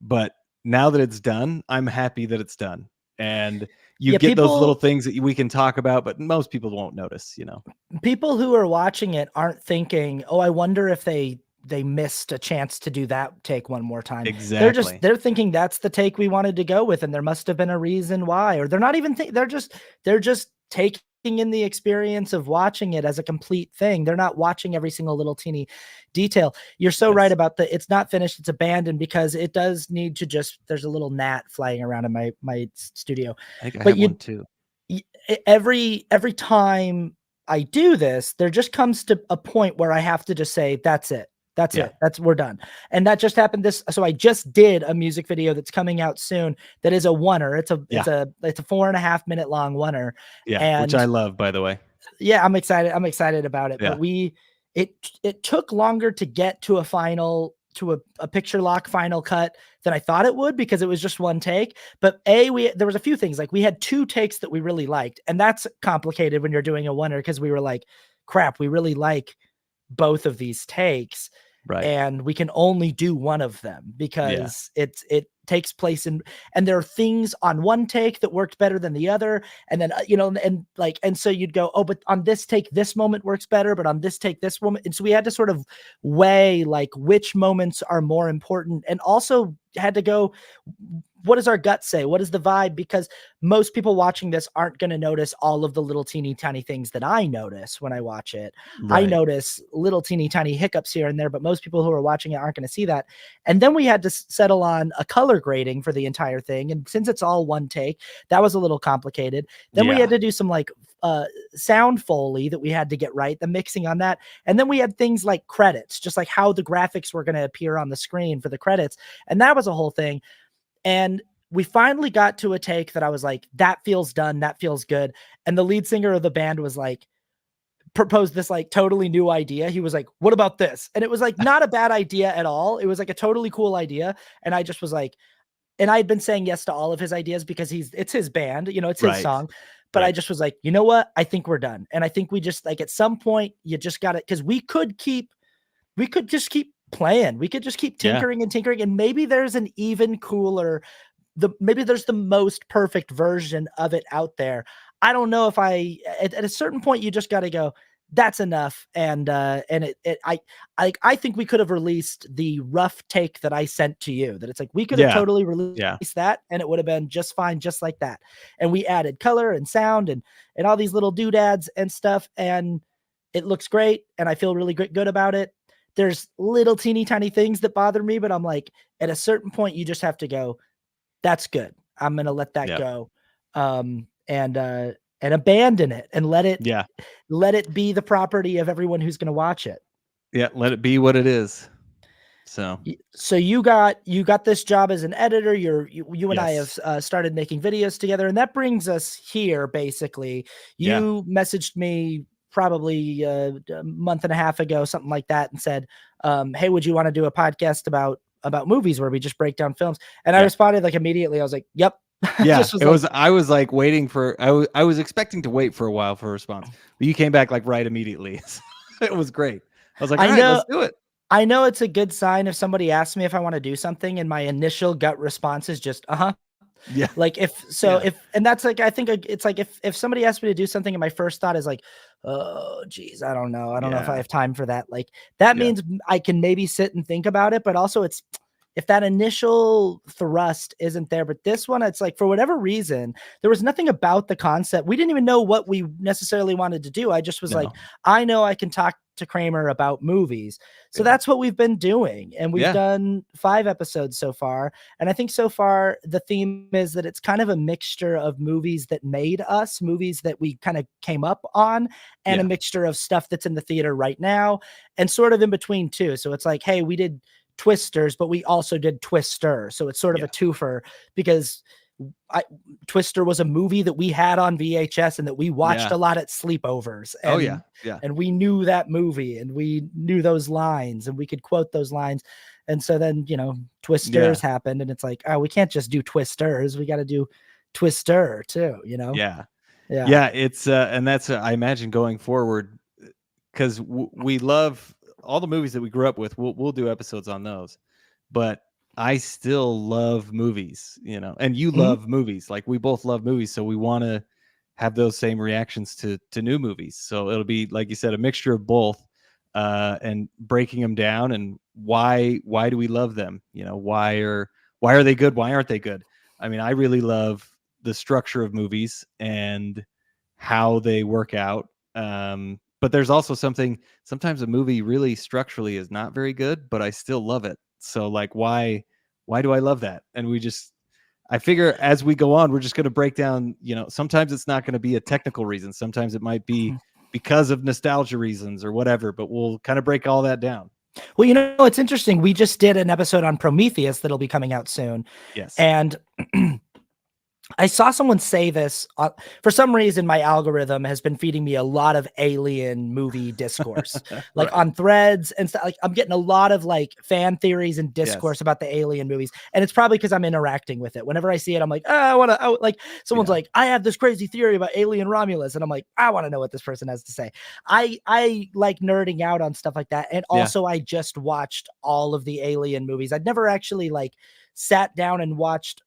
But now that it's done, I'm happy that it's done. And you Yeah, get those little things that we can talk about, but most people won't notice, you know. people who are watching it aren't thinking, "Oh, I wonder if they missed a chance to do that take one more time." Exactly. They're thinking that's the take we wanted to go with, and there must have been a reason why. Or they're not even they're just taking in the experience of watching it as a complete thing. They're not watching every single little teeny detail. You're so right Yes. about it's not finished, it's abandoned, because it does need to just there's a little gnat flying around in my studio. I think I But have one too. every time I do this, there just comes to a point where I have to just say, that's it. That's Yeah. it. We're done. And that just happened so I just did a music video that's coming out soon. That is a oneer. It's a 4.5 minute long oneer. Yeah. Which And I love, by the way. yeah, I'm excited. I'm excited about it. Yeah. But it took longer to get to a picture lock final cut than I thought it would, because it was just one take. But there was a few things, like we had 2 takes that we really liked, and that's complicated when you're doing a oneer, because we were like, crap, we really like both of these takes. Right. And we can only do one of them because it takes place and there are things on one take that worked better than the other. And then, and so you'd go, oh, but on this take, this moment works better, but on this take, this moment. And so we had to sort of weigh like which moments are more important, and also had to go, what does our gut say? What is the vibe? Because most people watching this aren't going to notice all of the little teeny tiny things that I notice when I watch it. Right. I notice little teeny tiny hiccups here and there, but most people who are watching it aren't going to see that. And then we had to settle on a color grading for the entire thing. And since it's all one take, that was a little complicated. Then we had to do some like sound Foley that we had to get right, the mixing on that. And then we had things like credits, just like how the graphics were going to appear on the screen for the credits. And that was a whole thing. And we finally got to a take that I was like, that feels done. That feels good. And the lead singer of the band was like, proposed this like totally new idea. He was like, what about this? And it was like, not a bad idea at all. It was like a totally cool idea. And I just was like, and I had been saying yes to all of his ideas because it's his band, it's his song. But I just was like, you know what? I think we're done. And I think we just like, at some point you just got it. Cause we could just keep playing. We could just keep tinkering and tinkering. And maybe there's an even cooler, maybe there's the most perfect version of it out there. I don't know if at a certain point you just got to go, that's enough. And I think we could have released the rough take that I sent to you, that it's like, we could have totally released that and it would have been just fine, just like that. And we added color and sound and all these little doodads and stuff. And it looks great. And I feel really good about it. There's little teeny tiny things that bother me, but I'm like, at a certain point, you just have to go, that's good. I'm going to let that go. And abandon it and let it be the property of everyone who's going to watch it. Yeah. Let it be what it is. So you got this job as an editor. You and I have started making videos together, and that brings us here. Basically, you messaged me probably a month and a half ago, something like that, and said, hey, would you want to do a podcast about movies where we just break down films? And I responded like immediately. I was like, yep. Yeah, I was like waiting for, I was expecting to wait for a while for a response, but you came back like right immediately. It was great. I was like, all right, let's do it. I know it's a good sign if somebody asks me if I want to do something and my initial gut response is just, yeah. Like and that's like, I think it's like if somebody asked me to do something and my first thought is like, oh geez, I don't know if I have time for that. Like that means I can maybe sit and think about it, but also it's, if that initial thrust isn't there, but this one, it's like, for whatever reason, there was nothing about the concept. We didn't even know what we necessarily wanted to do. I just was like, I know I can talk to Cramer about movies. So that's what we've been doing. And we've done 5 episodes so far. And I think so far the theme is that it's kind of a mixture of movies that made us, movies that we kind of came up on, and a mixture of stuff that's in the theater right now, and sort of in between too. So it's like, hey, we did Twisters, but we also did Twister. So it's sort of a twofer because Twister was a movie that we had on VHS and that we watched a lot at sleepovers. And, and we knew that movie and we knew those lines and we could quote those lines. And so then, you know, Twisters happened and it's like, oh, we can't just do Twisters. We got to do Twister too, you know? Yeah. It's, and that's, I imagine going forward, because we love all the movies that we grew up with. We'll do episodes on those, but I still love movies, you know, and you love movies. Like we both love movies. So we want to have those same reactions to new movies. So it'll be, like you said, a mixture of both, and breaking them down and why do we love them? You know, why are they good? Why aren't they good? I mean, I really love the structure of movies and how they work out. But there's also sometimes a movie really structurally is not very good, but I still love it. So like, why do I love that? And I figure as we go on, we're just going to break down, you know, sometimes it's not going to be a technical reason. Sometimes it might be because of nostalgia reasons or whatever, but we'll kind of break all that down. Well, you know, it's interesting. We just did an episode on Prometheus that'll be coming out soon. Yes. And I saw someone say this for some reason. My algorithm has been feeding me a lot of alien movie discourse, like on Threads and stuff. Like I'm getting a lot of like fan theories and discourse about the alien movies. And it's probably because I'm interacting with it. Whenever I see it, I'm like, oh, like someone's like, I have this crazy theory about Alien Romulus. And I'm like, I want to know what this person has to say. I like nerding out on stuff like that. And also I just watched all of the Alien movies. I'd never actually like sat down and watched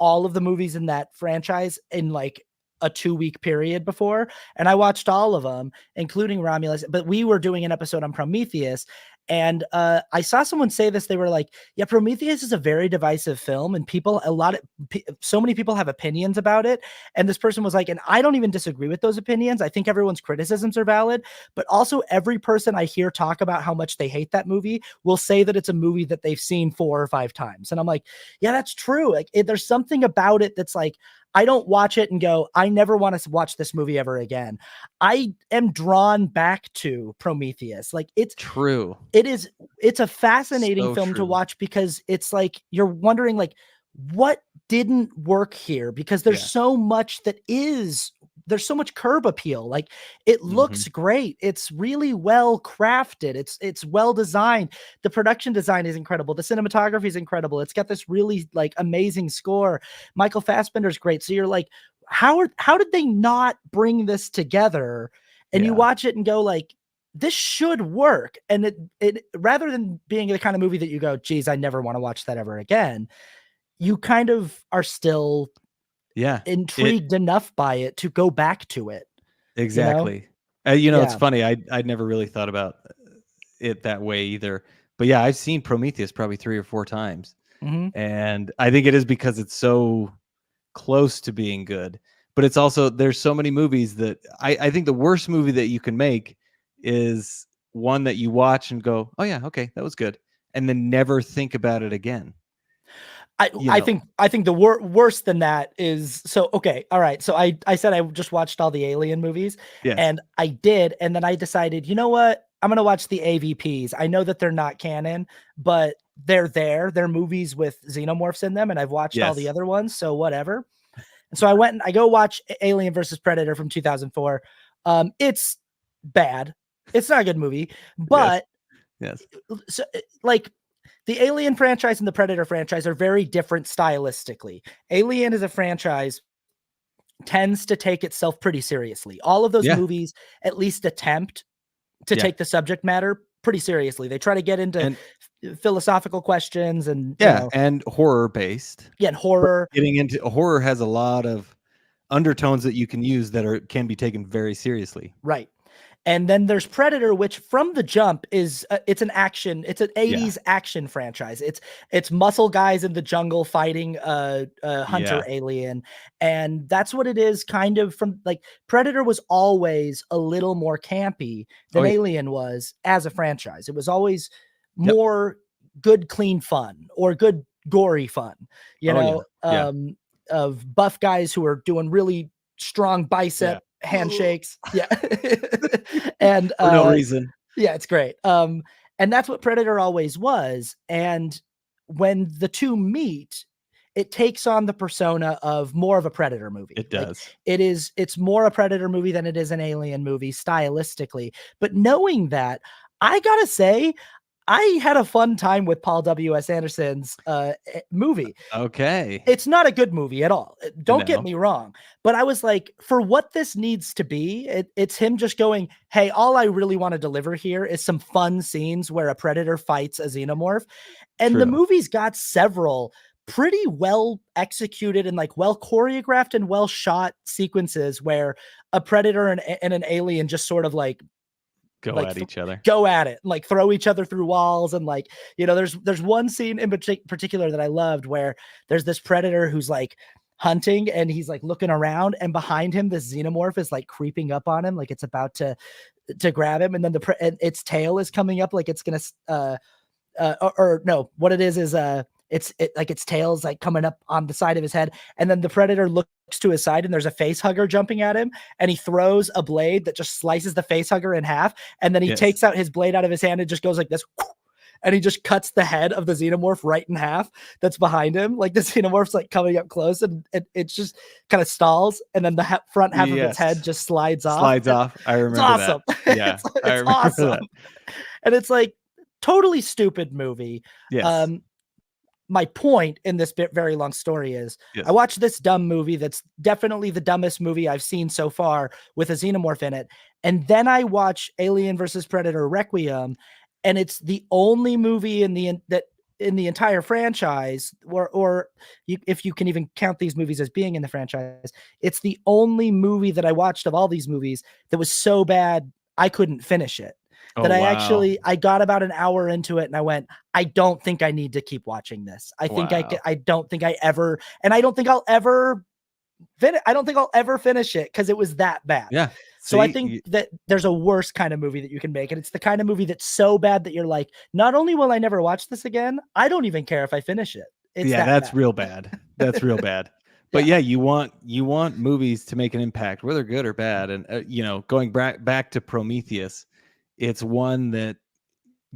all of the movies in that franchise in like a 2-week period before. And I watched all of them, including Romulus, but we were doing an episode on Prometheus. And I saw someone say this. They were like, yeah, Prometheus is a very divisive film and so many people have opinions about it. And this person was like, and I don't even disagree with those opinions. I think everyone's criticisms are valid, but also every person I hear talk about how much they hate that movie will say that it's a movie that they've seen 4 or 5 times. And I'm like, yeah, that's true. Like there's something about it that's like, I don't watch it and go, I never want to watch this movie ever again. I am drawn back to Prometheus. Like it's true. It's a fascinating film to watch because it's like, you're wondering like, what didn't work here? Because there's so much there's so much curb appeal. Like it looks great. It's really well crafted. It's well designed. The production design is incredible. The cinematography is incredible. It's got this really like amazing score. Michael Fassbender's great. So you're like, how did they not bring this together? And you watch it and go like, this should work. And it rather than being the kind of movie that you go, geez, I never want to watch that ever again, you kind of are still intrigued enough by it to go back to it. Exactly. You know, it's funny. I'd never really thought about it that way either. But yeah, I've seen Prometheus probably 3 or 4 times. And I think it is because it's so close to being good. But it's also, there's so many movies that I think the worst movie that you can make is one that you watch and go, oh yeah, okay, that was good. And then never think about it again. I think the worse than that is, so, okay. All right. So I said I just watched all the Alien movies and I did. And then I decided, you know what? I'm going to watch the AVPs. I know that they're not canon, but they're movies with xenomorphs in them. And I've watched all the other ones. So whatever. And so I go watch Alien versus Predator from 2004. It's bad. It's not a good movie, but so like, the Alien franchise and the Predator franchise are very different stylistically. Alien as a franchise tends to take itself pretty seriously. All of those movies at least attempt to take the subject matter pretty seriously. They try to get into philosophical questions and and horror based. Yeah, and horror. Getting into horror has a lot of undertones that you can use that can be taken very seriously. Right. And then there's Predator, which from the jump is it's an 80s action franchise. It's muscle guys in the jungle fighting a hunter alien. And that's what it is kind of from like Predator was always a little more campy than Alien was as a franchise. It was always more good, clean fun or good, gory fun, you know, of buff guys who are doing really strong bicep handshakes. And for no reason. Yeah, it's great. And that's what Predator always was. And when the two meet, it takes on the persona of more of a Predator movie. It does. It's more a Predator movie than it is an Alien movie stylistically. But knowing that, I gotta say, I had a fun time with Paul W.S. Anderson's movie. Okay. It's not a good movie at all. Don't get No. me wrong. But I was like, for what this needs to be, it's him just going, hey, all I really want to deliver here is some fun scenes where a predator fights a xenomorph. And the True. movie's got several pretty well executed and like well choreographed and well shot sequences where a predator and an alien just sort of like Go at each other. Go at it, like throw each other through walls. And like, you know, there's one scene in particular that I loved where there's this predator who's like hunting and he's like looking around, and behind him this xenomorph is like creeping up on him, like it's about to grab him, and then its tail is coming up like it's gonna or no, what it is it's like its tail's like coming up on the side of his head, and then the predator looks to his side and there's a face hugger jumping at him, and he throws a blade that just slices the face hugger in half, and then he takes out his blade out of his hand and just goes like this, and he just cuts the head of the xenomorph right in half that's behind him. Like the xenomorph's like coming up close, and it's just kind of stalls, and then the front half of its head just slides off. I remember it's awesome. That. Yeah, it's awesome. That. And it's like totally stupid movie. Yes. My point in this very long story is I watched this dumb movie that's definitely the dumbest movie I've seen so far with a xenomorph in it. And then I watch Alien versus Predator Requiem, and it's the only movie in the entire franchise, or if you can even count these movies as being in the franchise, it's the only movie that I watched of all these movies that was so bad I couldn't finish it. I got about an hour into it and I went, I don't think I need to keep watching this. I don't think I ever finish it because it was that bad. Yeah. So I think that there's a worse kind of movie that you can make. And it's the kind of movie that's so bad that you're like, not only will I never watch this again, I don't even care if I finish it. That's real bad. That's real bad. But yeah, you want movies to make an impact, whether good or bad. And going back to Prometheus, it's one that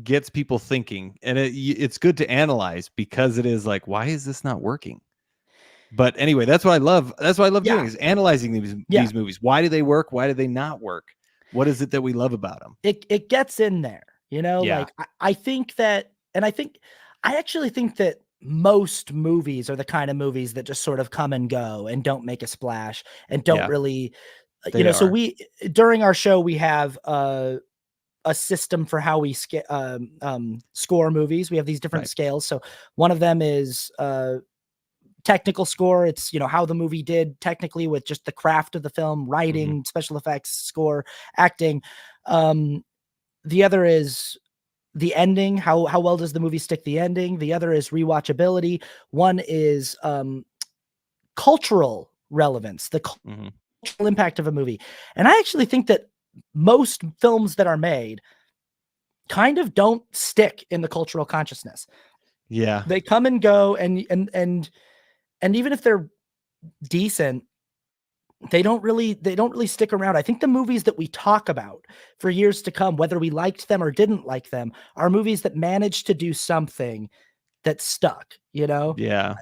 gets people thinking, and it's good to analyze because it is like, why is this not working? But anyway, that's what I love. That's what I love doing, is analyzing these movies. Why do they work? Why do they not work? What is it that we love about them? It gets in there, like I think that, and I actually think that most movies are the kind of movies that just sort of come and go and don't make a splash and don't really, so during our show, we have a system for how we score movies. We have these different scales. So one of them is technical score. It's, how the movie did technically with just the craft of the film, writing, special effects, score, acting. The other is the ending. How well does the movie stick the ending? The other is rewatchability. One is cultural relevance, the cultural impact of a movie. And I actually think that most films that are made kind of don't stick in the cultural consciousness. Yeah. They come and go, and even if they're decent, they don't really stick around. I think the movies that we talk about for years to come, whether we liked them or didn't like them, are movies that managed to do something that stuck, Yeah.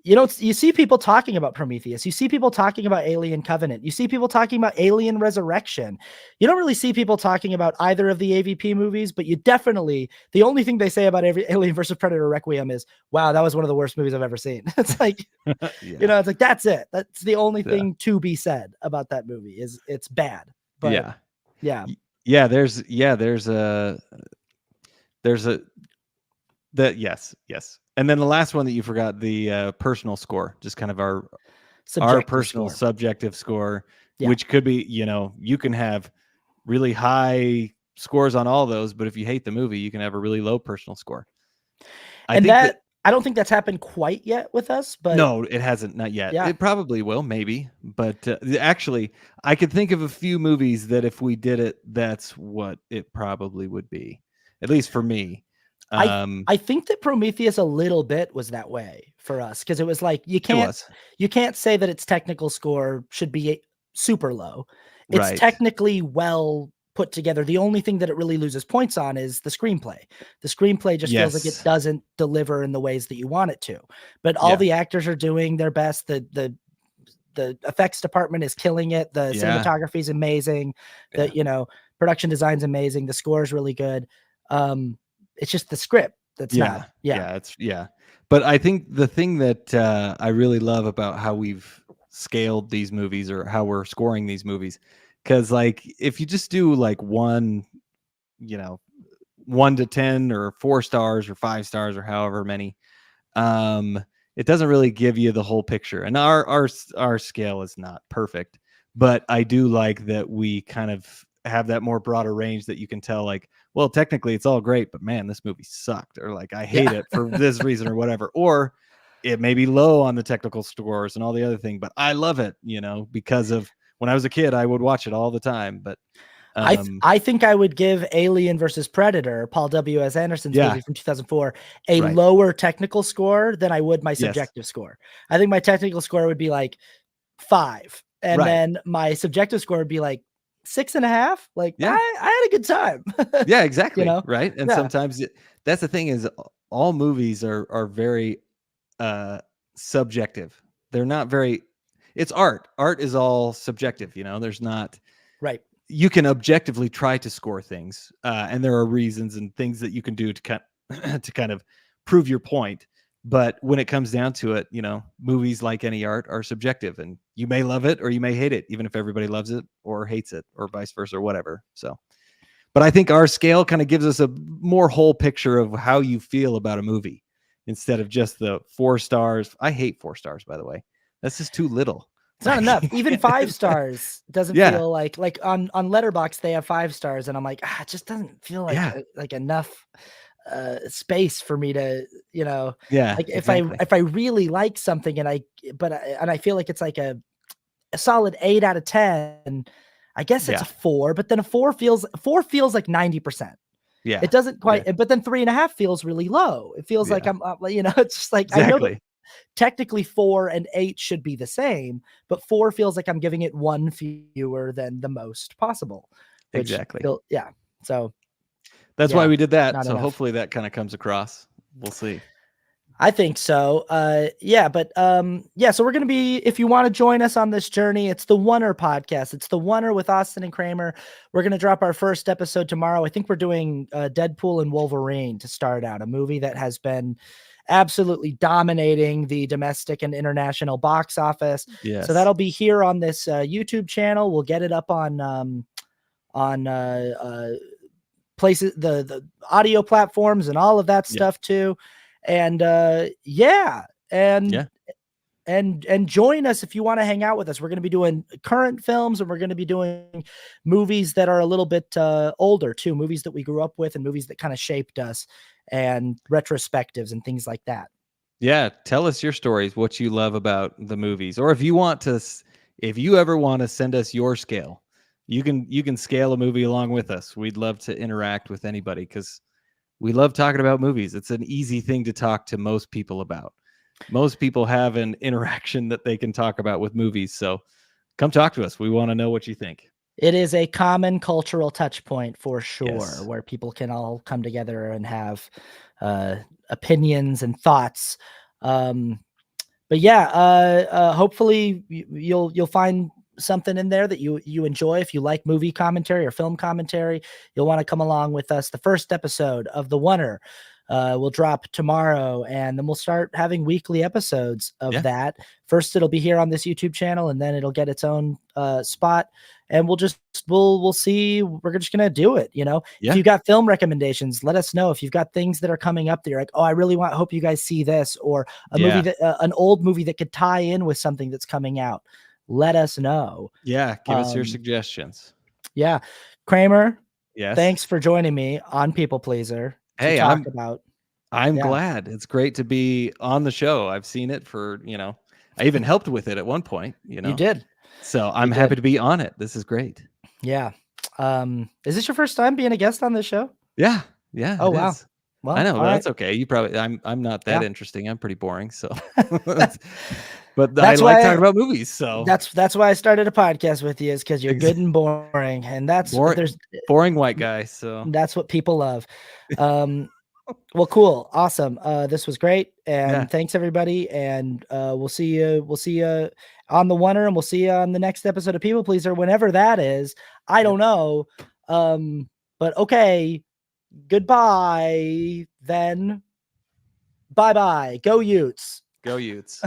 You see people talking about Prometheus. You see people talking about Alien Covenant. You see people talking about Alien Resurrection. You don't really see people talking about either of the AVP movies, but you definitely, the only thing they say about every Alien versus Predator Requiem is, wow, that was one of the worst movies I've ever seen. It's like, it's like, that's it. That's the only thing to be said about that movie is it's bad. But yes. And then the last one that you forgot, the personal score, just kind of our personal subjective score, which could be, you can have really high scores on all those, but if you hate the movie, you can have a really low personal score. I don't think that's happened quite yet with us, but no, it hasn't, not yet. Yeah. It probably will, maybe, but actually, I could think of a few movies that if we did it, that's what it probably would be, at least for me. I think that Prometheus a little bit was that way for us, because it was like you can't say that its technical score should be super low. It's technically well put together. The only thing that it really loses points on is the screenplay. The screenplay just feels like it Yes. doesn't deliver in the ways that you want it to. But all Yeah. the actors are doing their best. The effects department is killing it. The Yeah. cinematography is amazing. Yeah. The production design's amazing. The score is really good. It's just the script that's not. Yeah. But I think the thing that I really love about how we've scaled these movies, or how we're scoring these movies, because like if you just do like one, 1 to 10 or 4 stars or 5 stars or however many, it doesn't really give you the whole picture. And our scale is not perfect, but I do like that we kind of have that more broader range that you can tell, like, well, technically it's all great, but man, this movie sucked, or like I hate it for this reason or whatever. Or it may be low on the technical scores and all the other thing, but I love it, because of when I was a kid, I would watch it all the time. But I think I would give Alien versus Predator, Paul W.S. Anderson's movie from 2004, a lower technical score than I would my subjective score. I think my technical score would be like 5, and then my subjective score would be like 6.5. Like I had a good time. Yeah, exactly. Right. And sometimes that's the thing, is all movies are very subjective. They're not very, it's art. Art is all subjective. There's not, you can objectively try to score things, and there are reasons and things that you can do to kind of prove your point. But when it comes down to it, movies, like any art, are subjective, and you may love it or you may hate it, even if everybody loves it or hates it, or vice versa, or whatever. So, but I think our scale kind of gives us a more whole picture of how you feel about a movie, instead of just the 4 stars. I hate 4 stars, by the way. That's just too little. It's not enough. Even 5 stars doesn't feel like on Letterboxd they have 5 stars, and I'm like, it just doesn't feel like enough space for me to, like if I really like something and I feel like it's like a solid 8 out of 10, I guess it's a 4, but then a 4 feels like 90%. Yeah, it doesn't quite. But then 3.5 feels really low. It feels like I'm, it's just like I know that technically 4 and 8 should be the same, but 4 feels like I'm giving it 1 fewer than the most possible. So that's why we did that. So hopefully that kind of comes across. We'll see. I think so. So we're going to be, if you want to join us on this journey, it's the Oner podcast. It's the Oner with Austin and Cramer. We're going to drop our first episode tomorrow. I think we're doing Deadpool and Wolverine to start out, a movie that has been absolutely dominating the domestic and international box office. Yes. So that'll be here on this YouTube channel. We'll get it up on places, the audio platforms and all of that stuff too. And and join us if you want to hang out with us. We're going to be doing current films, and we're going to be doing movies that are a little bit older too, movies that we grew up with and movies that kind of shaped us, and retrospectives and things like that. Yeah, tell us your stories, what you love about the movies, or if you ever want to send us your scale, you can scale a movie along with us. We'd love to interact with anybody, because we love talking about movies. It's an easy thing to talk to most people about. Most people have an interaction that they can talk about with movies. So come talk to us. We want to know what you think. It is a common cultural touch point for sure, where people can all come together and have opinions and thoughts. But hopefully you'll find something in there that you enjoy. If you like movie commentary or film commentary, you'll want to come along with us. The first episode of the Oner will drop tomorrow, and then we'll start having weekly episodes of that. First it'll be here on this YouTube channel, and then it'll get its own spot, and we'll see. We're just gonna do it. If you got film recommendations, let us know. If you've got things that are coming up that you're like, I really hope you guys see this, or a movie that an old movie that could tie in with something that's coming out, let us know. Give us your suggestions. Cramer, yes, thanks for joining me on People Pleaser to talk about. I'm glad. It's great to be on the show. I've seen it for, I even helped with it at one point, You did. So I'm happy to be on it. This is great. Yeah. Is this your first time being a guest on this show? Yeah. Oh, wow. Well, I know, but that's okay. You probably, I'm not that interesting. I'm pretty boring. So but I That's like why talking about movies. So that's why I started a podcast with you, is because you're good and boring, and that's boring white guy. So that's what people love. Well, cool, awesome. This was great, and yeah, thanks everybody. And we'll see you. We'll see you on the Oner, and we'll see you on the next episode of People Pleaser, whenever that is. I don't know. But okay. Goodbye then. Bye bye. Go Utes. go Utes.